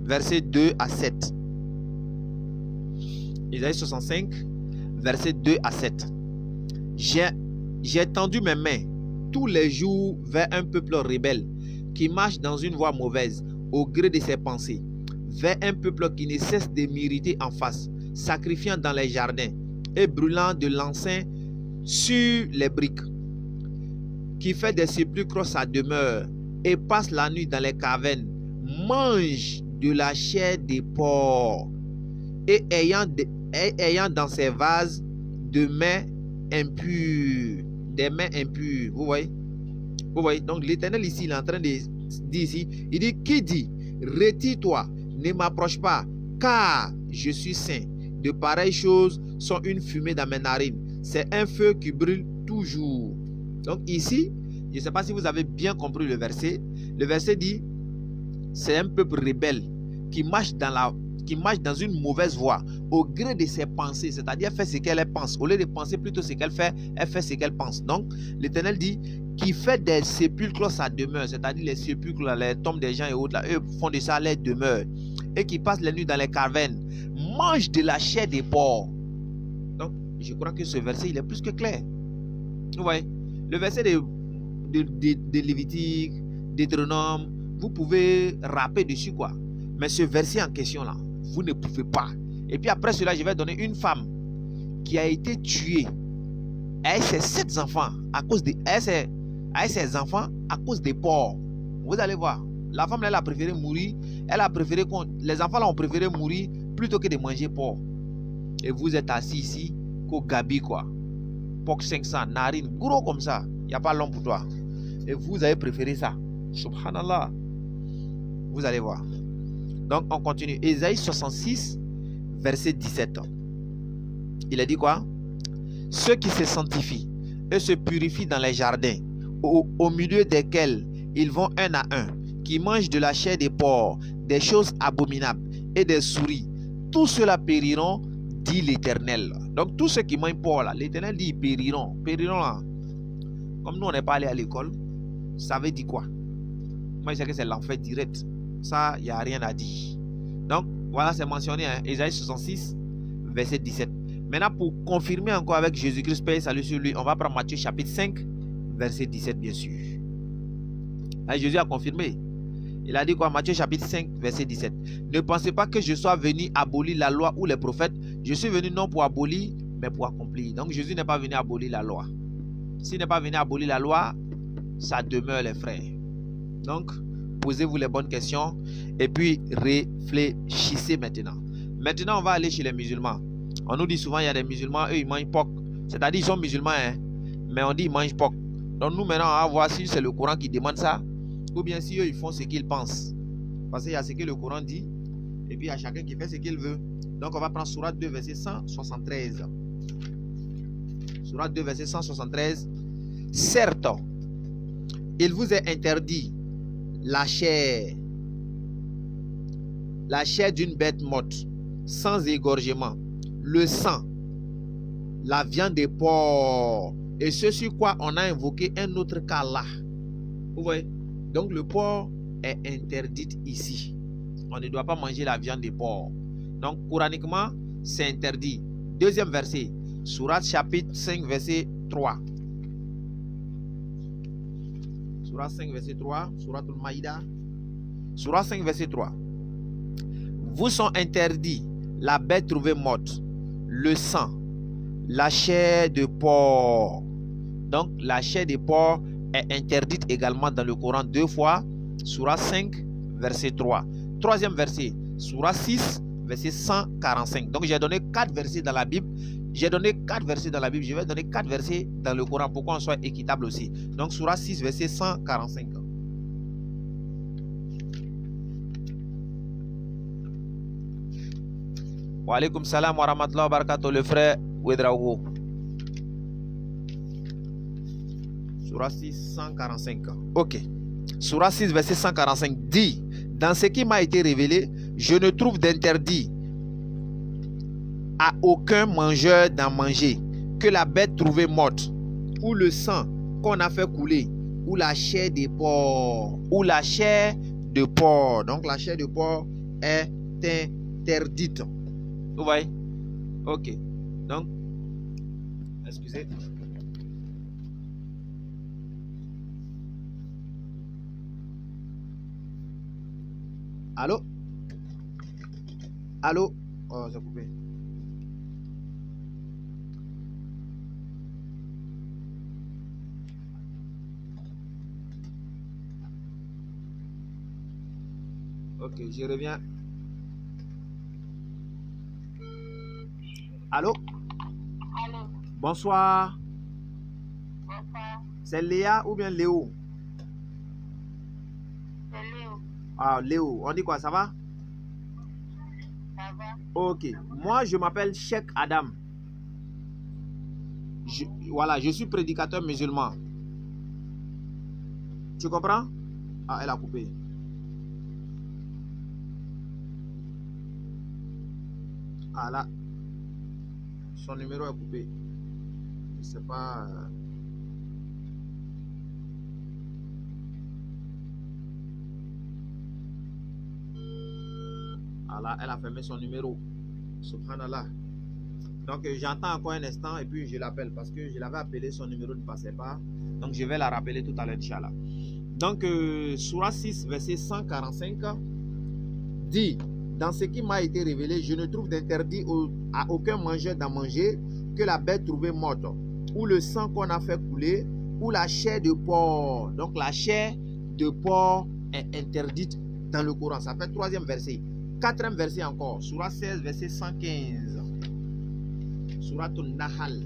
verset 2 à 7. Ésaïe 65, verset 2 à 7. J'ai tendu mes mains tous les jours vers un peuple rebelle qui marche dans une voie mauvaise au gré de ses pensées, vers un peuple qui ne cesse de m'irriter en face, sacrifiant dans les jardins et brûlant de l'encens sur les briques, qui fait des sépulcres sa demeure et passe la nuit dans les cavernes, mange de la chair des porcs et ayant dans ses vases de mains impures. Des mains impures. Vous voyez? Vous voyez? Donc l'Éternel ici, il est en train de dire ici, il dit, qui dit, retire-toi, ne m'approche pas, car je suis saint. De pareilles choses sont une fumée dans mes narines. C'est un feu qui brûle toujours. Donc ici, je ne sais pas si vous avez bien compris le verset. Le verset dit, c'est un peuple rebelle qui marche dans une mauvaise voie au gré de ses pensées, c'est-à-dire elle fait ce qu'elle pense. Au lieu de penser plutôt ce qu'elle fait ce qu'elle pense. Donc, l'Éternel dit qui fait des sépulcres sa demeure, c'est-à-dire les sépulcres, les tombes des gens et autres, là, eux font de ça leur demeure, et qui passent les nuits dans les cavernes, mangent de la chair des porcs. Donc, je crois que ce verset, il est plus que clair. Vous voyez, le verset de Lévitique, Deutéronome, vous pouvez rapper dessus quoi. Mais ce verset en question là, vous ne pouvez pas. Et puis après cela, je vais donner une femme qui a été tuée avec ses 7 enfants à cause de ses enfants à cause des porcs. Vous allez voir, la femme là, elle a préféré mourir. Les enfants là ont préféré mourir plutôt que de manger porc. Et vous êtes assis ici qu'au Gabi quoi. Porc 500, narine, gros comme ça. Il n'y a pas l'homme pour toi. Et vous avez préféré ça. Subhanallah. Vous allez voir. Donc, on continue. Ésaïe 66, verset 17. Il a dit quoi? Ceux qui se sanctifient et se purifient dans les jardins, au milieu desquels ils vont un à un, qui mangent de la chair des porcs, des choses abominables et des souris, tous ceux-là périront, dit l'Éternel. Donc, tous ceux qui mangent porc, là, l'Éternel dit ils périront. Périront là. Comme nous, on n'est pas allé à l'école, ça veut dire quoi? Moi, je sais que c'est l'enfer direct. Ça, il n'y a rien à dire. Donc, voilà, c'est mentionné, hein, Ésaïe 66, verset 17. Maintenant, pour confirmer encore avec Jésus-Christ, paix et salut sur lui, on va prendre Matthieu chapitre 5, verset 17, bien sûr. Là, Jésus a confirmé. Il a dit quoi? Matthieu chapitre 5, verset 17. Ne pensez pas que je sois venu abolir la loi ou les prophètes. Je suis venu non pour abolir, mais pour accomplir. Donc, Jésus n'est pas venu abolir la loi. S'il n'est pas venu abolir la loi, ça demeure, les frères. Donc, posez-vous les bonnes questions et puis réfléchissez maintenant. Maintenant, on va aller chez les musulmans. On nous dit souvent, il y a des musulmans, eux, ils mangent porc. C'est-à-dire, ils sont musulmans, hein, mais on dit ils mangent porc. Donc, nous, maintenant, on va voir si c'est le Coran qui demande ça ou bien si eux, ils font ce qu'ils pensent. Parce qu'il y a ce que le Coran dit et puis il y a chacun qui fait ce qu'il veut. Donc, on va prendre Sourate 2, verset 173. Sourate 2, verset 173. Certes, il vous est interdit la chair d'une bête morte, sans égorgement, le sang, la viande des porcs, et ce sur quoi on a invoqué un autre qu'Allah. Vous voyez? Donc le porc est interdit ici. On ne doit pas manger la viande des porcs. Donc coraniquement, c'est interdit. Deuxième verset, Sourate chapitre 5, verset 3. Sourate 5, verset 3, Sourate al-Maïda. Sourate 5, verset 3. Vous sont interdits la bête trouvée morte, le sang, la chair de porc. Donc, la chair de porc est interdite également dans le Coran 2 fois. Sourate 5, verset 3. Troisième verset, Sourate 6, verset 145. Donc, j'ai donné 4 versets dans la Bible. Je vais donner 4 versets dans le Coran pour qu'on soit équitable aussi. Donc, Sourate 6, verset 145. Wa alaykum salam wa rahmatullahi wa barakatuh, le frère Ouedraogo. Sourate 6, 145. Ok. Sourate 6, verset 145 dit: dans ce qui m'a été révélé, je ne trouve d'interdit à aucun mangeur d'en manger que la bête trouvée morte, ou le sang qu'on a fait couler, ou la chair des porcs, Donc la chair de porc est interdite. Vous voyez? Ok. Donc, excusez. Allô? Allô? Oh, c'est coupé. Ok, je reviens. Allô? Allô, Bonsoir. bonsoir, C'est Léa ou bien Léo? c'est Léo, Ah, Léo. On dit quoi? Ça va? ça va? Ok. Moi, je m'appelle Cheikh Adam. Voilà, je suis prédicateur musulman. Tu comprends? Ah, elle a coupé. Ah là, son numéro est coupé. Je sais pas. Ah là, elle a fermé son numéro. Subhanallah. Donc j'entends encore un instant et puis je l'appelle parce que je l'avais appelé, son numéro ne passait pas. Donc je vais la rappeler tout à l'heure, Inch'Allah. Donc Sourate 6, verset 145 dit: dans ce qui m'a été révélé, je ne trouve d'interdit à aucun mangeur d'en manger que la bête trouvée morte, ou le sang qu'on a fait couler, ou la chair de porc. Donc la chair de porc est interdite dans le Coran. Ça fait troisième verset. Quatrième verset encore. Sourate 16, verset 115. Sourate al-Nahl,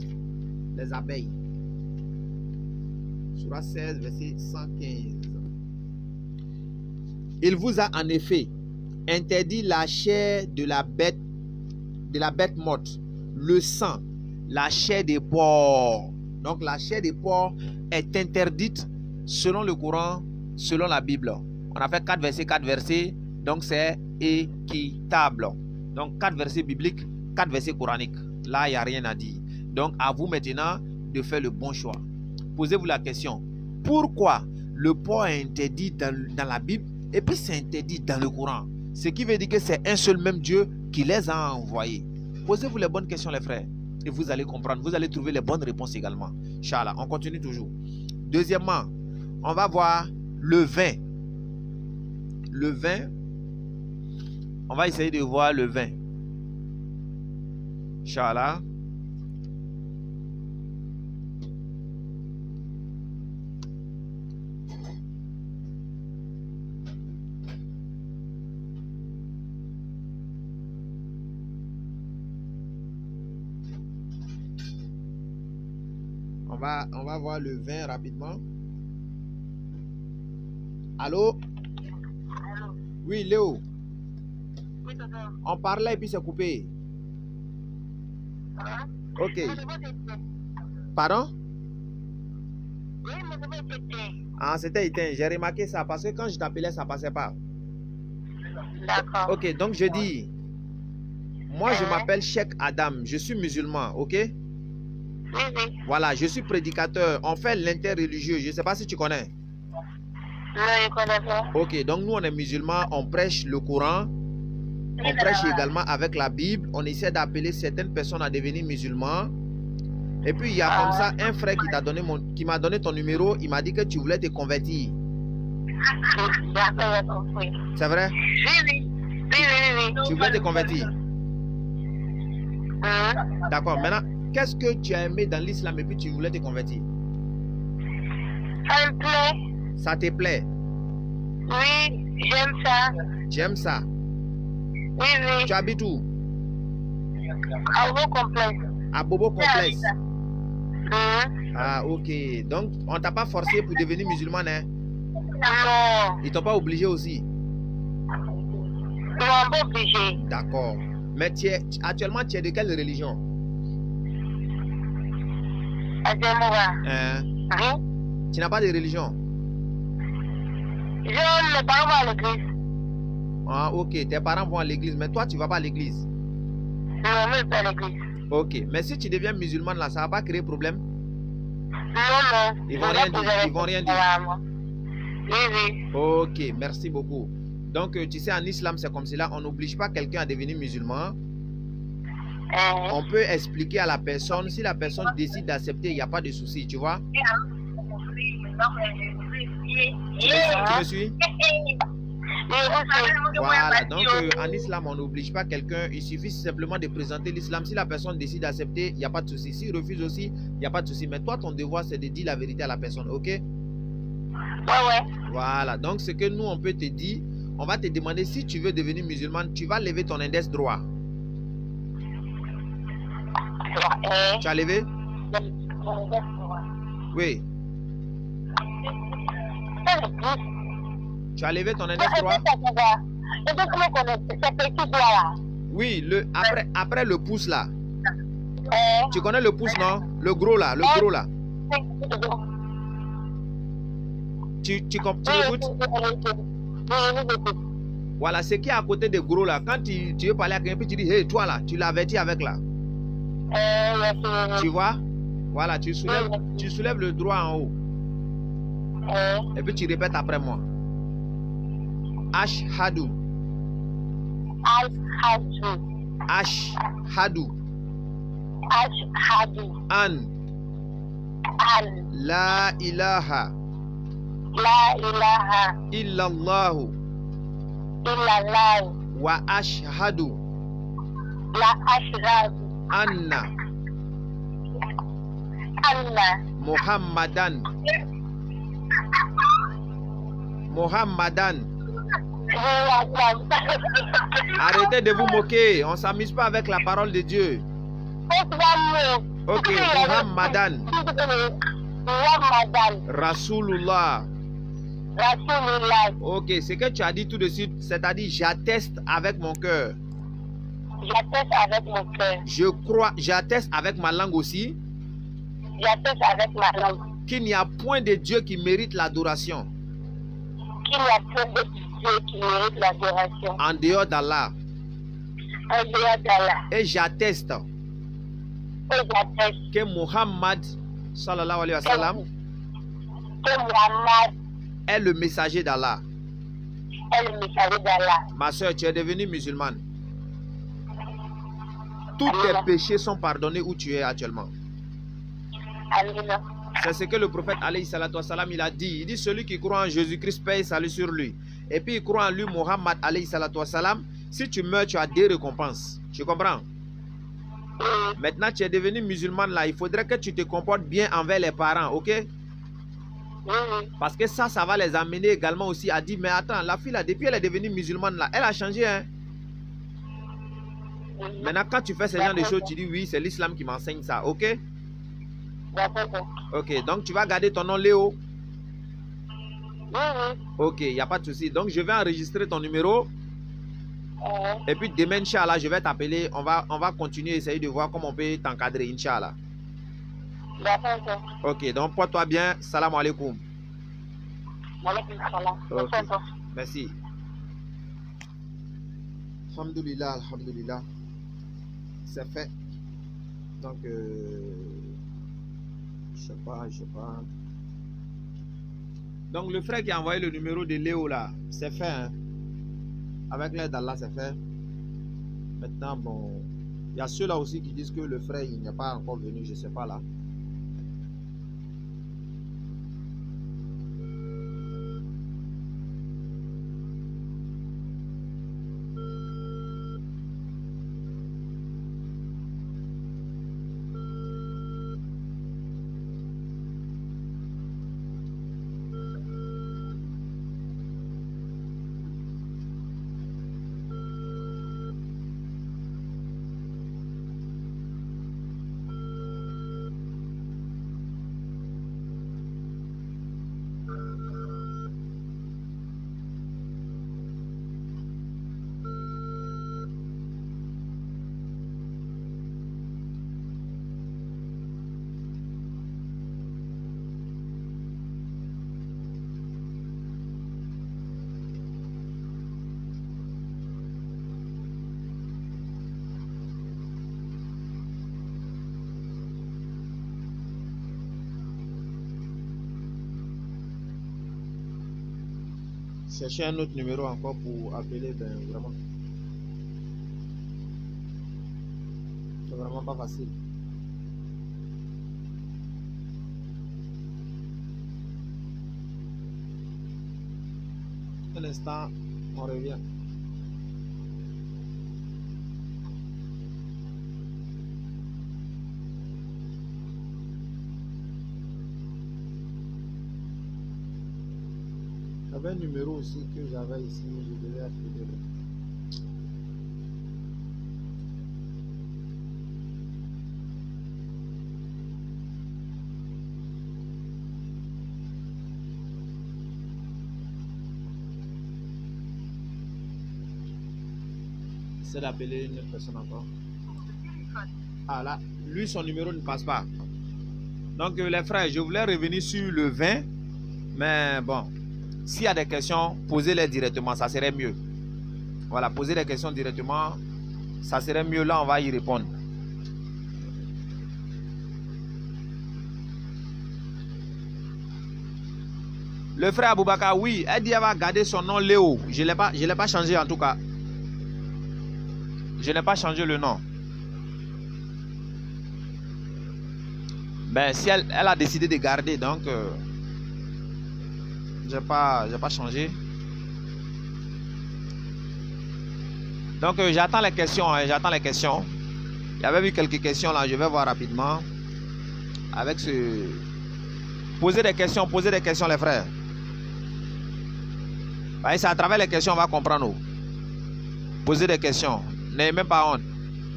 les abeilles. Sourate 16, verset 115. Il vous a en effet interdit la chair de la bête morte, le sang, la chair des porcs. Donc la chair des porcs est interdite selon le Coran, selon la Bible. On a fait 4 versets, donc c'est équitable. Donc 4 versets bibliques, 4 versets coraniques. Là, il n'y a rien à dire. Donc à vous maintenant de faire le bon choix. Posez-vous la question, pourquoi le porc est interdit dans la Bible et puis c'est interdit dans le Coran? Ce qui veut dire que c'est un seul même Dieu qui les a envoyés. Posez-vous les bonnes questions les frères et vous allez comprendre, vous allez trouver les bonnes réponses également. Inch'Allah, on continue toujours. Deuxièmement, on va voir le vin. Le vin, on va essayer de voir le vin. Inch'Allah. On va voir le vin rapidement. Allô? Oui, Léo. Oui, papa. On parlait et puis c'est coupé. Ok. Pardon? Oui, mais c'est éteint. Ah, c'était éteint. J'ai remarqué ça parce que quand je t'appelais, ça passait pas. D'accord. Ok, donc je dis, moi je m'appelle Cheikh Adam, je suis musulman, ok? Oui, oui. Voilà, je suis prédicateur. On fait l'interreligieux. Je ne sais pas si tu connais. Non, je ne connais pas. Ok, donc nous on est musulmans, on prêche le Coran, on prêche également avec la Bible. On essaie d'appeler certaines personnes à devenir musulmans. Et puis il y a comme ça un frère qui m'a donné ton numéro. Il m'a dit que tu voulais te convertir. D'accord, j'ai compris. C'est vrai? Oui, oui. Oui. Tu voulais te convertir? D'accord. Maintenant, qu'est-ce que tu as aimé dans l'islam et puis tu voulais te convertir? Ça me plaît. Ça te plaît? Oui, j'aime ça. Tu aimes ça? Oui, oui. Tu habites où? À vos complexes. À Bobo Complexe. Hum. Ah, ok. Donc, on t'a pas forcé pour devenir musulman, hein? Non. Ils t'ont pas obligé aussi? Ils m'ont pas obligé. D'accord. Mais actuellement, tu es de quelle religion? Ademora. Hein? Hein? Tu n'as pas de religion? Je ne parle pas à l'église. Ah, ok. Tes parents vont à l'église, mais toi, tu vas pas à l'église? Non, mais pas à l'église. Ok. Mais si tu deviens musulman, là, ça va pas créer problème? Non. Ils vont rien dire. Ils vont rien dire. Oui. Ok. Merci beaucoup. Donc, tu sais, en islam, c'est comme cela. On n'oblige pas quelqu'un à devenir musulman. On peut expliquer à la personne. Si la personne décide d'accepter, il n'y a pas de souci, tu vois? Tu me suis? Voilà, donc en islam, on n'oblige pas quelqu'un. Il suffit simplement de présenter l'islam. Si la personne décide d'accepter, il n'y a pas de souci. S'il refuse aussi, il n'y a pas de souci. Mais toi, ton devoir, c'est de dire la vérité à la personne, ok? Ouais. Voilà, donc ce que nous, on peut te dire, on va te demander si tu veux devenir musulman, tu vas lever ton index droit. Tu as levé? Oui. Tu as levé ton index droit? Oui, après le pouce là. Tu connais le pouce, non? Le gros là, Tu écoutes? Voilà, ce qui est à côté des gros là. Quand tu veux parler à quelqu'un, puis tu dis, hey, toi là, tu l'avertis avec là. Tu vois? Voilà, tu soulèves le droit en haut. Et puis tu répètes après moi. Ashhadu. Ashhadu. An. La ilaha. Illallahu. Wa ashhadu. Anna. Muhammadan. Arrêtez de vous moquer. On ne s'amuse pas avec la parole de Dieu. Ok, Muhammadan. Rasulullah. Rasulullah. Ok, ce que tu as dit tout de suite, c'est-à-dire j'atteste avec mon cœur. J'atteste avec mon cœur. Je crois, j'atteste avec ma langue aussi J'atteste avec ma langue. qu'il n'y a point de Dieu qui mérite l'adoration Qu'il n'y a point de Dieu qui mérite l'adoration. en dehors d'Allah. En dehors d'Allah. Et j'atteste Et j'atteste que Muhammad sallallahu alayhi wa sallam que Muhammad est le messager d'Allah. est le messager d'Allah. Ma soeur, tu es devenue musulmane. Tous tes Amen. péchés sont pardonnés où tu es actuellement. Amen. C'est ce que le prophète alayhi salatu wa salam, il a dit. Il dit celui qui croit en Jésus-Christ paye salut sur lui. Et puis il croit en lui, Muhammad alayhi salatu wa salam. Si tu meurs, tu as des récompenses. Tu comprends? Maintenant, tu es devenu musulmane là. Il faudrait que tu te comportes bien envers les parents, ok? Parce que ça va les amener également aussi à dire, mais attends, la fille là, depuis elle est devenue musulmane là, elle a changé, hein? Maintenant, quand tu fais ce genre de choses, tu dis oui, c'est l'islam qui m'enseigne ça, ok? Ok, donc tu vas garder ton nom Léo. Ok, il n'y a pas de souci. Donc je vais enregistrer ton numéro. Et puis demain, Inch'Allah, je vais t'appeler. On va continuer, essayer de voir comment on peut t'encadrer, Inch'Allah. Ok, donc porte-toi bien. Salam alaikum. Ok, merci. Alhamdulillah, alhamdulillah. C'est fait. Donc, je sais pas. Donc, le frère qui a envoyé le numéro de Léo là, c'est fait. Hein? Avec l'aide d'Allah, c'est fait. Maintenant, bon, il y a ceux-là aussi qui disent que le frère, il n'est pas encore venu, je sais pas là. Chercher un autre numéro encore pour appeler, ben vraiment. C'est vraiment pas facile. Un instant, on revient. Il y avait un numéro aussi que j'avais ici, je devais appeler. C'est d'appeler une autre personne encore. Ah là, lui son numéro ne passe pas. Donc les frères, je voulais revenir sur le 20, mais bon. S'il y a des questions, posez-les directement, ça serait mieux. Voilà, posez les questions directement, ça serait mieux, là on va y répondre. Le frère Aboubakar, oui, elle dit qu'elle va garder son nom Léo. Je ne l'ai pas changé en tout cas. Je n'ai pas changé le nom. Ben, si elle a décidé de garder, donc... j'ai pas changé. Donc j'attends les questions, hein, j'attends les questions. Il y avait eu quelques questions là, je vais voir rapidement. Avec ce... Posez des questions les frères. C'est à travers les questions on va comprendre. Posez des questions. N'ayez même pas honte.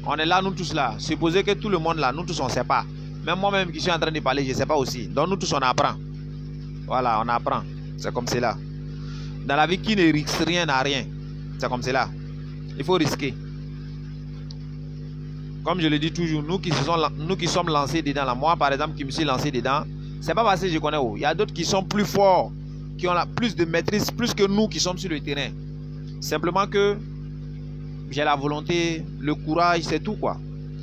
On est là, nous tous là. Supposez que tout le monde là, nous tous on ne sait pas. Même moi-même qui suis en train de parler, je ne sais pas aussi. Donc nous tous on apprend. Voilà, on apprend. C'est comme cela. Dans la vie, qui ne risque rien n'a rien. C'est comme cela. Il faut risquer. Comme je le dis toujours, nous qui sommes lancés dedans, là, moi par exemple qui me suis lancé dedans, c'est pas parce que je connais où. Il y a d'autres qui sont plus forts, qui ont plus de maîtrise, plus que nous qui sommes sur le terrain. Simplement que j'ai la volonté, le courage, c'est tout quoi.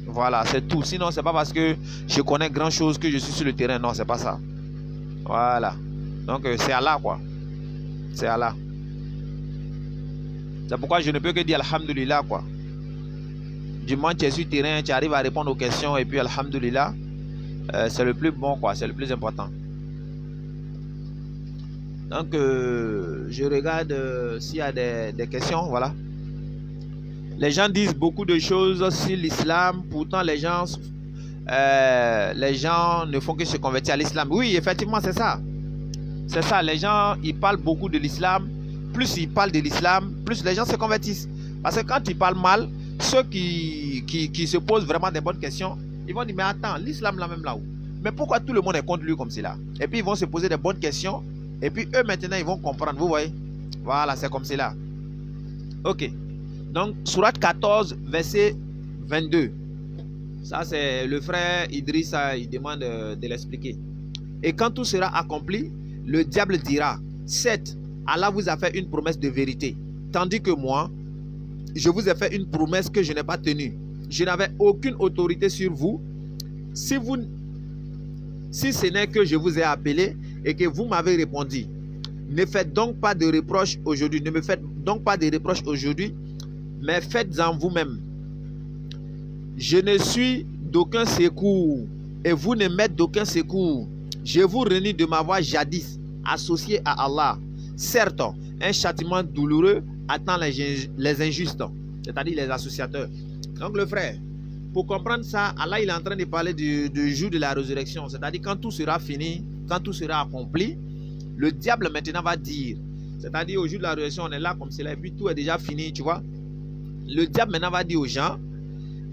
Voilà, c'est tout. Sinon, c'est pas parce que je connais grand chose que je suis sur le terrain. Non, c'est pas ça. Voilà. Donc, c'est Allah quoi. C'est Allah. C'est pourquoi je ne peux que dire Alhamdulillah quoi. Du moment que tu es sur le terrain, tu arrives à répondre aux questions et puis Alhamdulillah, c'est le plus bon quoi, c'est le plus important. Donc je regarde s'il y a des questions, voilà. Les gens disent beaucoup de choses sur l'islam, pourtant les gens ne font que se convertir à l'islam. Oui, effectivement, c'est ça. C'est ça, les gens, ils parlent beaucoup de l'islam. Plus ils parlent de l'islam, plus les gens se convertissent. Parce que quand ils parlent mal, ceux qui se posent vraiment des bonnes questions, ils vont dire, mais attends, l'islam là même là-haut. Mais pourquoi tout le monde est contre lui comme cela? Et puis ils vont se poser des bonnes questions. Et puis eux maintenant, ils vont comprendre. Vous voyez? Voilà, c'est comme cela. Ok. Donc, Sourate 14, verset 22. Ça, c'est le frère Idrissa, il demande de l'expliquer. Et quand tout sera accompli, le diable dira, certes, Allah vous a fait une promesse de vérité. Tandis que moi, je vous ai fait une promesse que je n'ai pas tenue. Je n'avais aucune autorité sur vous. Si ce n'est que je vous ai appelé et que vous m'avez répondu, ne faites donc pas de reproches aujourd'hui. Ne me faites donc pas de reproches aujourd'hui, mais faites-en vous-même. Je ne suis d'aucun secours et vous ne m'êtes d'aucun secours. Je vous renie de m'avoir jadis associé à Allah. Certes, un châtiment douloureux attend les injustes, c'est-à-dire les associateurs. Donc le frère, pour comprendre ça, Allah il est en train de parler du jour de la résurrection, c'est-à-dire quand tout sera fini, quand tout sera accompli, le diable maintenant va dire, c'est-à-dire au jour de la résurrection, on est là comme cela et puis tout est déjà fini, tu vois. Le diable maintenant va dire aux gens,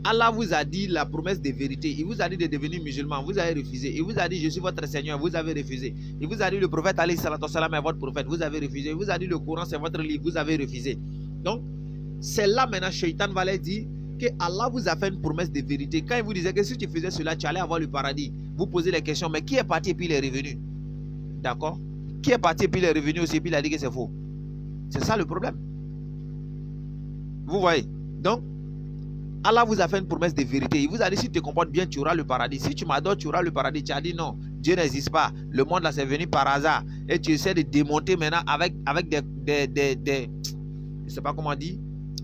Allah vous a dit la promesse de vérité. Il vous a dit de devenir musulman. Vous avez refusé. Il vous a dit je suis votre Seigneur. Vous avez refusé. Il vous a dit le prophète alayhi salatu wassalam est votre prophète. Vous avez refusé. Il vous a dit le Coran c'est votre livre. Vous avez refusé. Donc, c'est là maintenant Shaitan va leur dire que Allah vous a fait une promesse de vérité. Quand il vous disait que si tu faisais cela, tu allais avoir le paradis. Vous posez les questions. Mais qui est parti et puis il est revenu? D'accord? Qui est parti et puis il est revenu aussi et puis il a dit que c'est faux? C'est ça le problème. Vous voyez? Donc, Allah vous a fait une promesse de vérité. Il vous a dit si tu te comportes bien, tu auras le paradis. Si tu m'adores, tu auras le paradis. Tu as dit non, Dieu n'existe pas. Le monde là, c'est venu par hasard. Et tu essaies de démonter maintenant avec des je sais pas comment dire,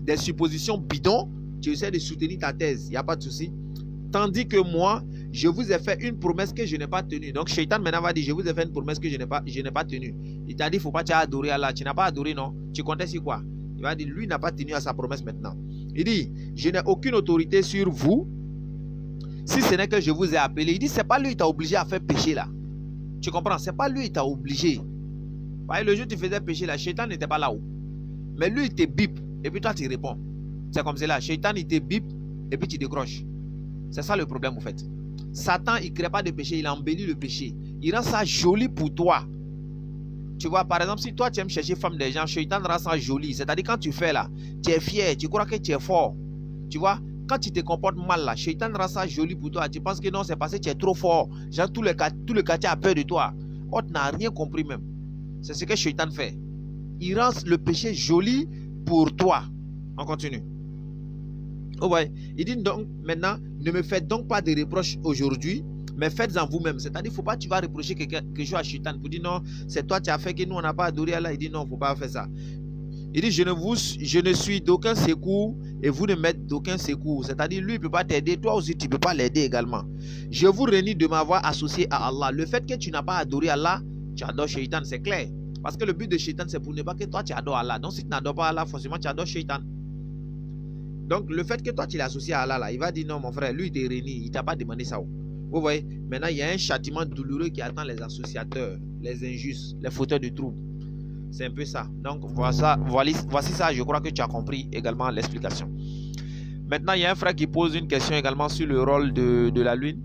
des suppositions bidons. Tu essaies de soutenir ta thèse. Il n'y a pas de souci. Tandis que moi, je vous ai fait une promesse que je n'ai pas tenue. Donc, Shaitan maintenant va dire je vous ai fait une promesse que je n'ai pas tenue. Il t'a dit il ne faut pas adorer Allah. Tu n'as pas adoré, non? Tu comptais sur quoi? Il va dire lui n'a pas tenu à sa promesse maintenant. Il dit, je n'ai aucune autorité sur vous, si ce n'est que je vous ai appelé. Il dit, c'est pas lui qui t'a obligé à faire péché là. Tu comprends? C'est pas lui qui t'a obligé. Le jour où tu faisais péché là, Shaitan n'était pas là-haut. Mais lui, il te bip, et puis toi, tu réponds. C'est comme cela. Shaitan, il te bip, et puis tu décroches. C'est ça le problème, en fait. Satan, il ne crée pas de péché, il embellit le péché. Il rend ça joli pour toi. Tu vois, par exemple, si toi tu aimes chercher femme des gens, Shaitan rend ça joli. C'est-à-dire quand tu fais là, tu es fier, tu crois que tu es fort. Tu vois, quand tu te comportes mal là, Shaitan rend ça joli pour toi. Tu penses que non, c'est parce que tu es trop fort. Genre tout le quartier a peur de toi. Oh, tu n'as rien compris même. C'est ce que Shaitan fait. Il rend le péché joli pour toi. On continue. Oh ouais. Il dit donc maintenant, ne me faites donc pas de reproches aujourd'hui, mais faites-en vous-même. C'est-à-dire, il ne faut pas que tu vas reprocher quelque chose à Shaitan pour dire non, c'est toi qui as fait que nous on n'a pas adoré Allah. Il dit non, il ne faut pas faire ça. Il dit je ne suis d'aucun secours et vous ne m'êtes d'aucun secours. C'est-à-dire, lui il ne peut pas t'aider, toi aussi tu ne peux pas l'aider également. Je vous renie de m'avoir associé à Allah. Le fait que tu n'as pas adoré Allah, tu adores Shaitan, c'est clair. Parce que le but de Shaitan, c'est pour ne pas que toi tu adores Allah. Donc si tu n'adores pas Allah, forcément tu adores Shaitan. Donc le fait que toi tu l'as associé à Allah, là, il va dire non mon frère, lui il t'a réuni, il ne t'a pas demandé ça. Vous voyez, maintenant il y a un châtiment douloureux qui attend les associateurs, les injustes, les fauteurs de troubles. C'est un peu ça. Donc voici ça, je crois que tu as compris également l'explication. Maintenant il y a un frère qui pose une question également sur le rôle de la lune.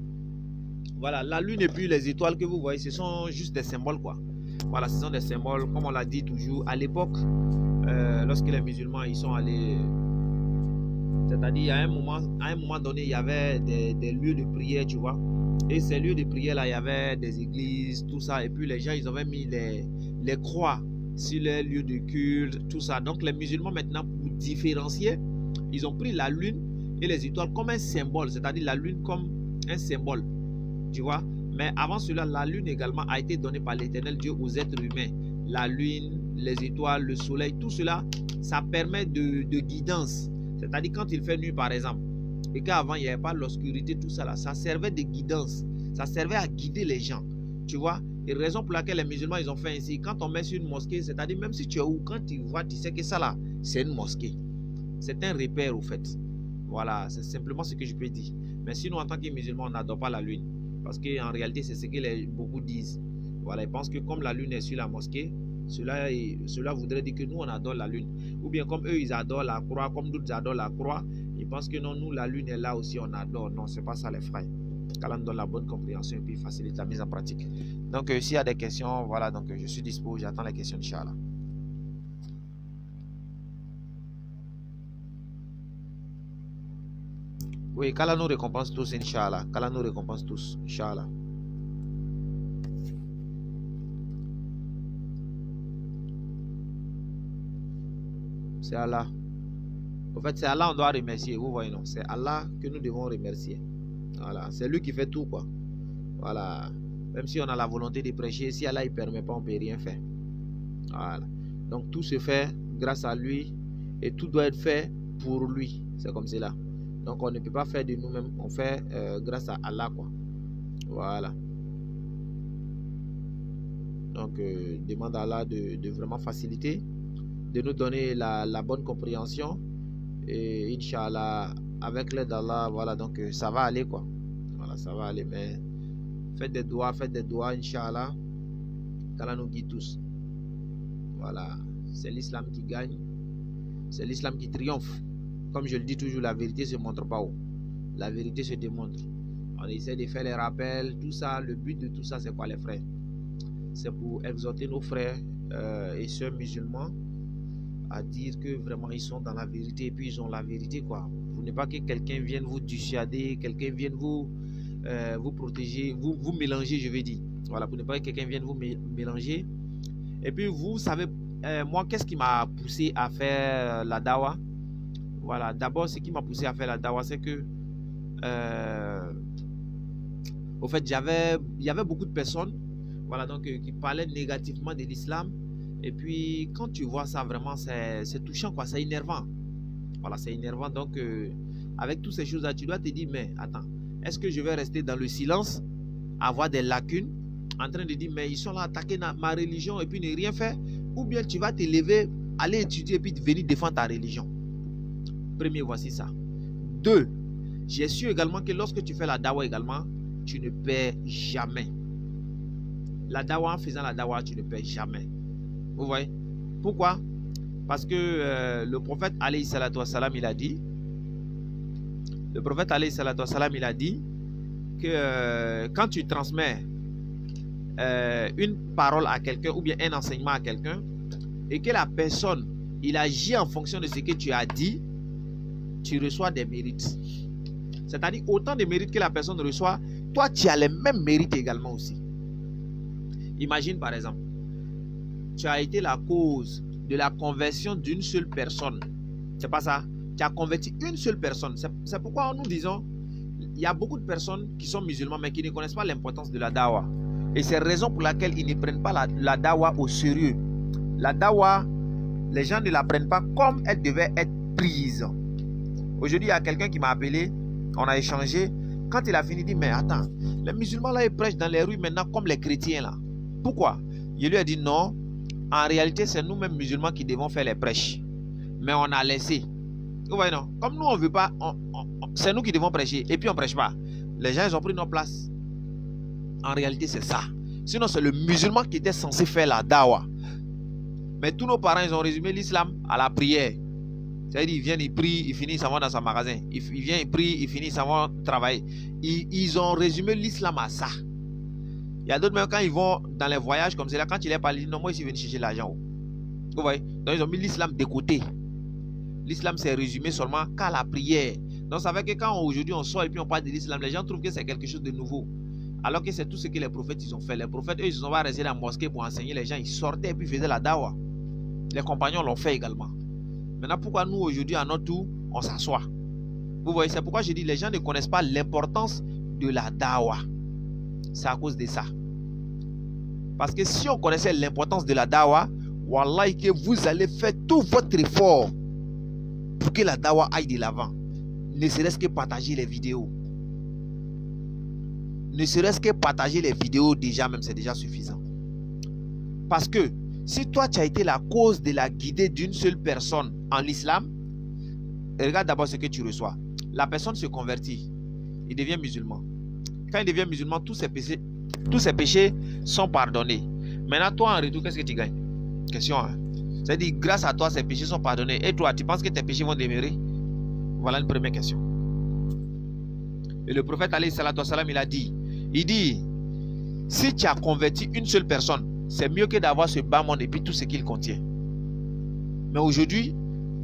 Voilà, la lune et puis les étoiles que vous voyez, ce sont juste des symboles quoi. Voilà, ce sont des symboles, comme on l'a dit toujours, à l'époque, lorsque les musulmans ils sont allés, c'est-à-dire à un moment donné, il y avait des lieux de prière, tu vois. Et ces lieux de prière là, il y avait des églises, tout ça. Et puis les gens, ils avaient mis les croix sur les lieux de culte, tout ça. Donc les musulmans maintenant, pour différencier, ils ont pris la lune et les étoiles comme un symbole, c'est-à-dire la lune comme un symbole, tu vois. Mais avant cela, la lune également a été donnée par l'Éternel Dieu aux êtres humains. La lune, les étoiles, le soleil, tout cela, ça permet de guidance. C'est-à-dire quand il fait nuit par exemple, et qu'avant il n'y avait pas l'obscurité, tout ça là, ça servait de guidance. Ça servait à guider les gens, tu vois. Et raison pour laquelle les musulmans ils ont fait ainsi. Quand on met sur une mosquée, c'est-à-dire même si tu es où, quand tu vois, tu sais que ça là, c'est une mosquée. C'est un repère au fait. Voilà, c'est simplement ce que je peux dire. Mais sinon en tant que musulman, on n'adore pas la lune. Parce qu'en réalité, c'est ce que beaucoup disent. Voilà, ils pensent que comme la lune est sur la mosquée, cela voudrait dire que nous, on adore la lune. Ou bien comme eux, ils adorent la croix, comme d'autres adorent la croix, ils pensent que non, nous, la lune est là aussi, on adore. Non, c'est pas ça les frères. Qu'Allah nous donne la bonne compréhension et puis facilite la mise en pratique. Donc, s'il y a des questions, voilà, donc je suis dispo, j'attends les questions, Inch'Allah. Oui, qu'Allah nous récompense tous, Inch'Allah. Qu'Allah nous récompense tous, Inch'Allah. C'est Allah. En fait, c'est Allah on doit remercier. Vous voyez, non? C'est Allah que nous devons remercier. Voilà. C'est lui qui fait tout, quoi. Voilà. Même si on a la volonté de prêcher, si Allah ne permet pas, on ne peut rien faire. Voilà. Donc, tout se fait grâce à lui et tout doit être fait pour lui. C'est comme cela. Donc, on ne peut pas faire de nous-mêmes. On fait grâce à Allah, quoi. Voilà. Donc, demande à Allah de vraiment faciliter, de nous donner la bonne compréhension et Inch'Allah avec l'aide d'Allah, voilà, donc ça va aller, quoi. Voilà, ça va aller, mais faites des doigts, Inch'Allah, qu'Allah nous guide tous. Voilà, c'est l'islam qui gagne, c'est l'islam qui triomphe. Comme je le dis toujours, la vérité se montre pas haut, la vérité se démontre. On essaie de faire les rappels, tout ça, le but de tout ça c'est quoi les frères? C'est pour exhorter nos frères et sœurs musulmans à dire que vraiment ils sont dans la vérité et puis ils ont la vérité, quoi. Pour ne pas que quelqu'un vienne vous dissuader, quelqu'un vienne vous protéger, vous mélanger, je veux dire. Voilà, pour ne pas que quelqu'un vienne vous mélanger. Et puis vous savez, moi qu'est-ce qui m'a poussé à faire la dawa? Voilà, d'abord ce qui m'a poussé à faire la dawa, c'est que au fait il y avait beaucoup de personnes, voilà, donc qui parlaient négativement de l'islam. Et puis, quand tu vois ça, vraiment, c'est touchant, quoi. C'est énervant. Voilà, c'est énervant. Donc, avec toutes ces choses-là, tu dois te dire, mais attends, est-ce que je vais rester dans le silence, avoir des lacunes, en train de dire, mais ils sont là à attaquer ma religion et puis ne rien faire? Ou bien tu vas te lever, aller étudier et puis venir défendre ta religion? Premier, voici ça. Deux, j'ai su également que lorsque tu fais la dawa également, tu ne perds jamais. La dawa, en faisant la dawa, tu ne perds jamais. Vous voyez? Pourquoi? Parce que le prophète alayhi salatu wassalam, il a dit, que quand tu transmets une parole à quelqu'un ou bien un enseignement à quelqu'un et que la personne, il agit en fonction de ce que tu as dit, tu reçois des mérites. C'est-à-dire autant de mérites que la personne reçoit, toi tu as les mêmes mérites également aussi. Imagine par exemple, tu as été la cause de la conversion d'une seule personne. C'est pas ça? Tu as converti une seule personne. C'est pourquoi nous disons, il y a beaucoup de personnes qui sont musulmans mais qui ne connaissent pas l'importance de la dawa. Et c'est la raison pour laquelle ils ne prennent pas la dawa au sérieux. La dawa, les gens ne la prennent pas comme elle devait être prise. Aujourd'hui, il y a quelqu'un qui m'a appelé, on a échangé. Quand il a fini, il dit, mais attends, les musulmans là, ils prêchent dans les rues maintenant comme les chrétiens là. Pourquoi? Je lui ai dit non. En réalité, c'est nous-mêmes musulmans qui devons faire les prêches. Mais on a laissé. Vous voyez, non? Comme nous, on ne veut pas, c'est nous qui devons prêcher. Et puis, on ne prêche pas. Les gens, ils ont pris nos places. En réalité, c'est ça. Sinon, c'est le musulman qui était censé faire la dawa. Mais tous nos parents, ils ont résumé l'islam à la prière. C'est-à-dire, ils viennent, ils prient, ils finissent, ils s'en vont dans son magasin. Ils viennent, ils prient, ils finissent, ils s'en vont travailler. Ils ont résumé l'islam à ça. Il y a d'autres même quand ils vont dans les voyages comme c'est là, quand il est parlé, non, moi ici, je viens chercher l'argent. Vous voyez? Donc ils ont mis l'islam de côté. L'islam s'est résumé seulement qu'à la prière. Donc ça fait que quand aujourd'hui on sort et puis on parle de l'islam, les gens trouvent que c'est quelque chose de nouveau. Alors que c'est tout ce que les prophètes ils ont fait. Les prophètes, eux, ils ne sont pas restés dans la mosquée pour enseigner les gens. Ils sortaient et puis faisaient la dawa. Les compagnons l'ont fait également. Maintenant, pourquoi nous aujourd'hui, à notre tour, on s'assoit? Vous voyez, c'est pourquoi je dis les gens ne connaissent pas l'importance de la dawa. C'est à cause de ça. Parce que si on connaissait l'importance de la dawa, wallahi que vous allez faire tout votre effort pour que la dawa aille de l'avant. Ne serait-ce que partager les vidéos. Ne serait-ce que partager les vidéos déjà même, c'est déjà suffisant. Parce que si toi tu as été la cause de la guidée d'une seule personne en l'islam, regarde d'abord ce que tu reçois. La personne se convertit, il devient musulman. Quand il devient musulman, tous ses péchés sont pardonnés. Maintenant, toi en retour, qu'est-ce que tu gagnes? Question, hein? C'est-à-dire, grâce à toi, ses péchés sont pardonnés. Et toi, tu penses que tes péchés vont demeurer? Voilà une première question. Et le prophète, alayhi salatu wassalam, il dit, si tu as converti une seule personne, c'est mieux que d'avoir ce bas monde et puis tout ce qu'il contient. Mais aujourd'hui,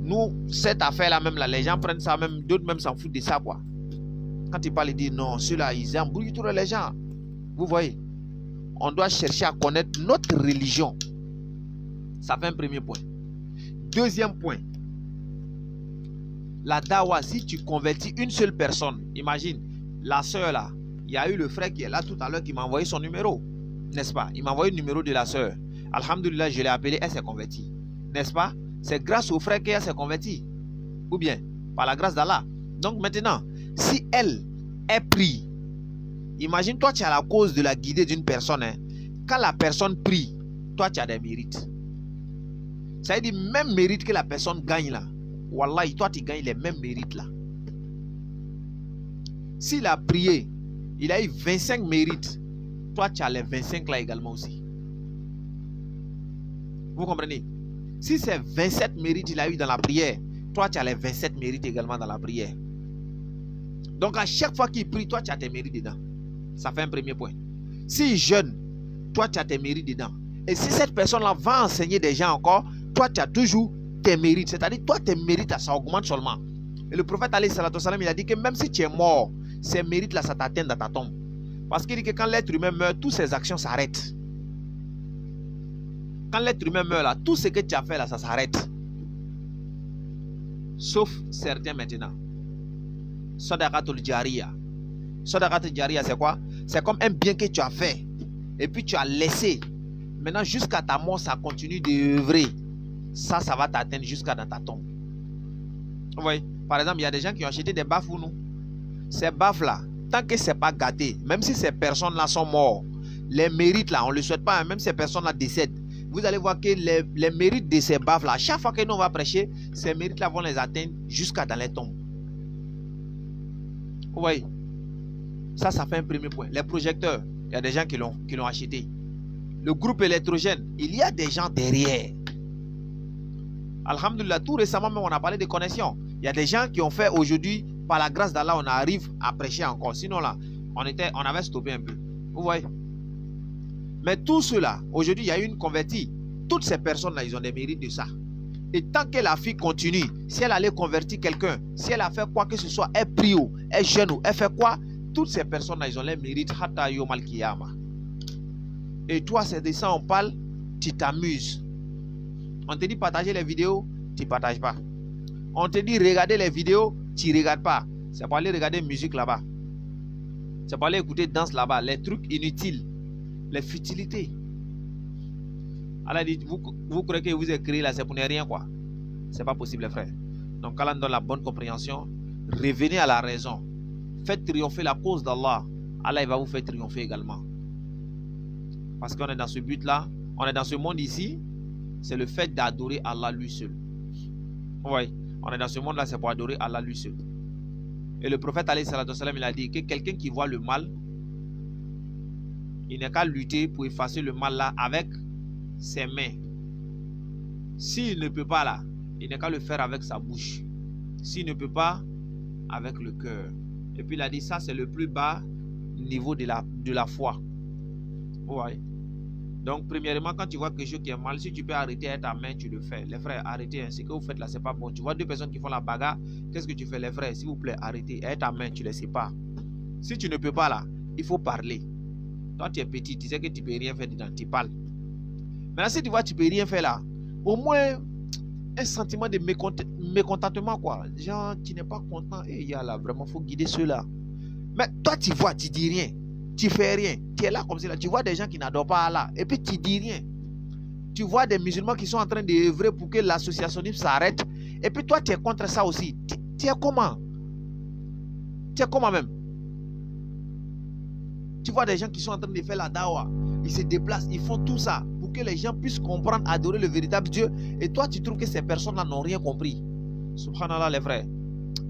nous, cette affaire-là, même là, les gens prennent ça, même d'autres même s'en foutent de ça, quoi. Quand ils parlent, ils disent non, ceux-là, ils embrouillent tous les gens. Vous voyez, on doit chercher à connaître notre religion. Ça fait un premier point. Deuxième point, la dawa, si tu convertis une seule personne, imagine, la soeur là, il y a eu le frère qui est là tout à l'heure qui m'a envoyé son numéro, n'est-ce pas? Il m'a envoyé le numéro de la soeur. Alhamdulillah, je l'ai appelée, elle s'est convertie, n'est-ce pas? C'est grâce au frère qu'elle s'est convertie. Ou bien, par la grâce d'Allah. Donc maintenant, si elle est prie, imagine toi tu as la cause de la guidée d'une personne. Hein. Quand la personne prie, toi tu as des mérites. Ça veut dire même mérite que la personne gagne là. Wallahi, toi tu gagnes les mêmes mérites là. S'il a prié, il a eu 25 mérites. Toi tu as les 25 là également aussi. Vous comprenez? Si c'est 27 mérites il a eu dans la prière, toi tu as les 27 mérites également dans la prière. Donc à chaque fois qu'il prie, toi tu as tes mérites dedans. Ça fait un premier point. S'il jeûne, toi tu as tes mérites dedans. Et si cette personne-là va enseigner des gens encore, toi tu as toujours tes mérites. C'est-à-dire toi tes mérites là, ça augmente seulement. Et le prophète alayhi salatu wassalam, il a dit que même si tu es mort, ces mérites là, ça t'atteint dans ta tombe. Parce qu'il dit que quand l'être humain meurt, toutes ses actions s'arrêtent. Quand l'être humain meurt là, tout ce que tu as fait là, ça s'arrête. Sauf certains maintenant. Sadaqatul jariya. Sadaqatul jariya, c'est quoi? C'est comme un bien que tu as fait. Et puis tu as laissé. Maintenant, jusqu'à ta mort, ça continue d'œuvrer. Ça va t'atteindre jusqu'à dans ta tombe. Vous voyez? Par exemple, il y a des gens qui ont acheté des baffes pour nous. Ces baffes-là, tant que ce n'est pas gâté, même si ces personnes-là sont mortes, les mérites là, on ne le souhaite pas, même si ces personnes-là décèdent, vous allez voir que les mérites de ces baffes-là, à chaque fois que nous on va prêcher, ces mérites-là vont les atteindre jusqu'à dans les tombes. Vous voyez? Ça fait un premier point. Les projecteurs, il y a des gens qui l'ont acheté. Le groupe électrogène, il y a des gens derrière. Alhamdulillah, tout récemment même on a parlé de connexion. Il y a des gens qui ont fait aujourd'hui, par la grâce d'Allah, on arrive à prêcher encore. Sinon là, on avait stoppé un peu. Vous voyez? Mais tout cela, aujourd'hui, il y a eu une convertie. Toutes ces personnes-là, ils ont des mérites de ça. Et tant que la fille continue, si elle allait convertir quelqu'un, si elle a fait quoi que ce soit, elle prie ou elle jeûne ou elle fait quoi, toutes ces personnes-là, ils ont les mérites. Hatta yomal kiyama. Et toi, c'est de ça on parle, tu t'amuses. On te dit partager les vidéos, tu ne partages pas. On te dit regarder les vidéos, tu ne regardes pas. C'est pour aller regarder musique là-bas. C'est pour aller écouter danse là-bas. Les trucs inutiles, les futilités. Allah dit, vous croyez que vous êtes créé là, c'est pour ne rien quoi. C'est pas possible les frères. Donc quand on donne la bonne compréhension, revenez à la raison. Faites triompher la cause d'Allah. Allah il va vous faire triompher également. Parce qu'on est dans ce but-là, on est dans ce monde ici, c'est le fait d'adorer Allah lui seul. Oui, on est dans ce monde-là, c'est pour adorer Allah lui seul. Et le prophète alayhi salatu wassalam, il a dit que quelqu'un qui voit le mal, il n'a qu'à lutter pour effacer le mal là avec ses mains. S'il ne peut pas là, il n'a qu'à le faire avec sa bouche. S'il ne peut pas, avec le cœur. Et puis il a dit ça, c'est le plus bas niveau de la foi. Ouais. Donc, premièrement, quand tu vois quelque chose qui est mal, si tu peux arrêter avec ta main, tu le fais. Les frères, arrêtez. Ce que vous faites là, c'est pas bon. Tu vois deux personnes qui font la bagarre, qu'est-ce que tu fais, les frères? S'il vous plaît, arrêtez. Avec ta main, tu les sépares. Si tu ne peux pas là, il faut parler. Toi, tu es petit, tu sais que tu ne peux rien faire dedans, tu parles. Maintenant, si tu vois que tu ne peux rien faire là, au moins un sentiment de mécontentement, quoi. Genre, tu n'es pas content. Et il y a là, vraiment, il faut guider ceux-là. Mais toi, tu vois, tu dis rien. Tu fais rien. Tu es là comme ça. Tu vois des gens qui n'adorent pas Allah. Et puis, tu dis rien. Tu vois des musulmans qui sont en train d'œuvrer pour que l'associationnisme s'arrête. Et puis, toi, tu es contre ça aussi. Tu es comment? Tu es comment même? Tu vois des gens qui sont en train de faire la dawa. Ils se déplacent. Ils font tout ça pour que les gens puissent comprendre, adorer le véritable Dieu. Et toi, tu trouves que ces personnes-là n'ont rien compris. Subhanallah, les frères.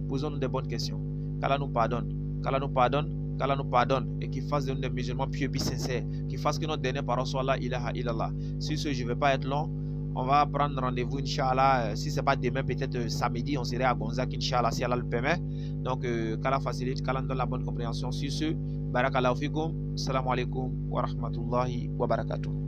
Posons-nous des bonnes questions. Qu'Allah nous pardonne. Qu'Allah nous pardonne. Qu'Allah nous pardonne et qu'il fasse de nous des musulmans pieux et sincères, qu'il fasse que notre dernière parole soit la ilaha illallah. Sur ce, je ne vais pas être long. On va prendre rendez-vous, Inch'Allah. Si ce n'est pas demain, peut-être samedi, on serait à Gonzague, Inch'Allah, si Allah le permet. Donc, qu'Allah facilite, qu'Allah donne la bonne compréhension. Sur ce, barakallahu fikum, salam alaikum wa rahmatullahi wa barakatuh.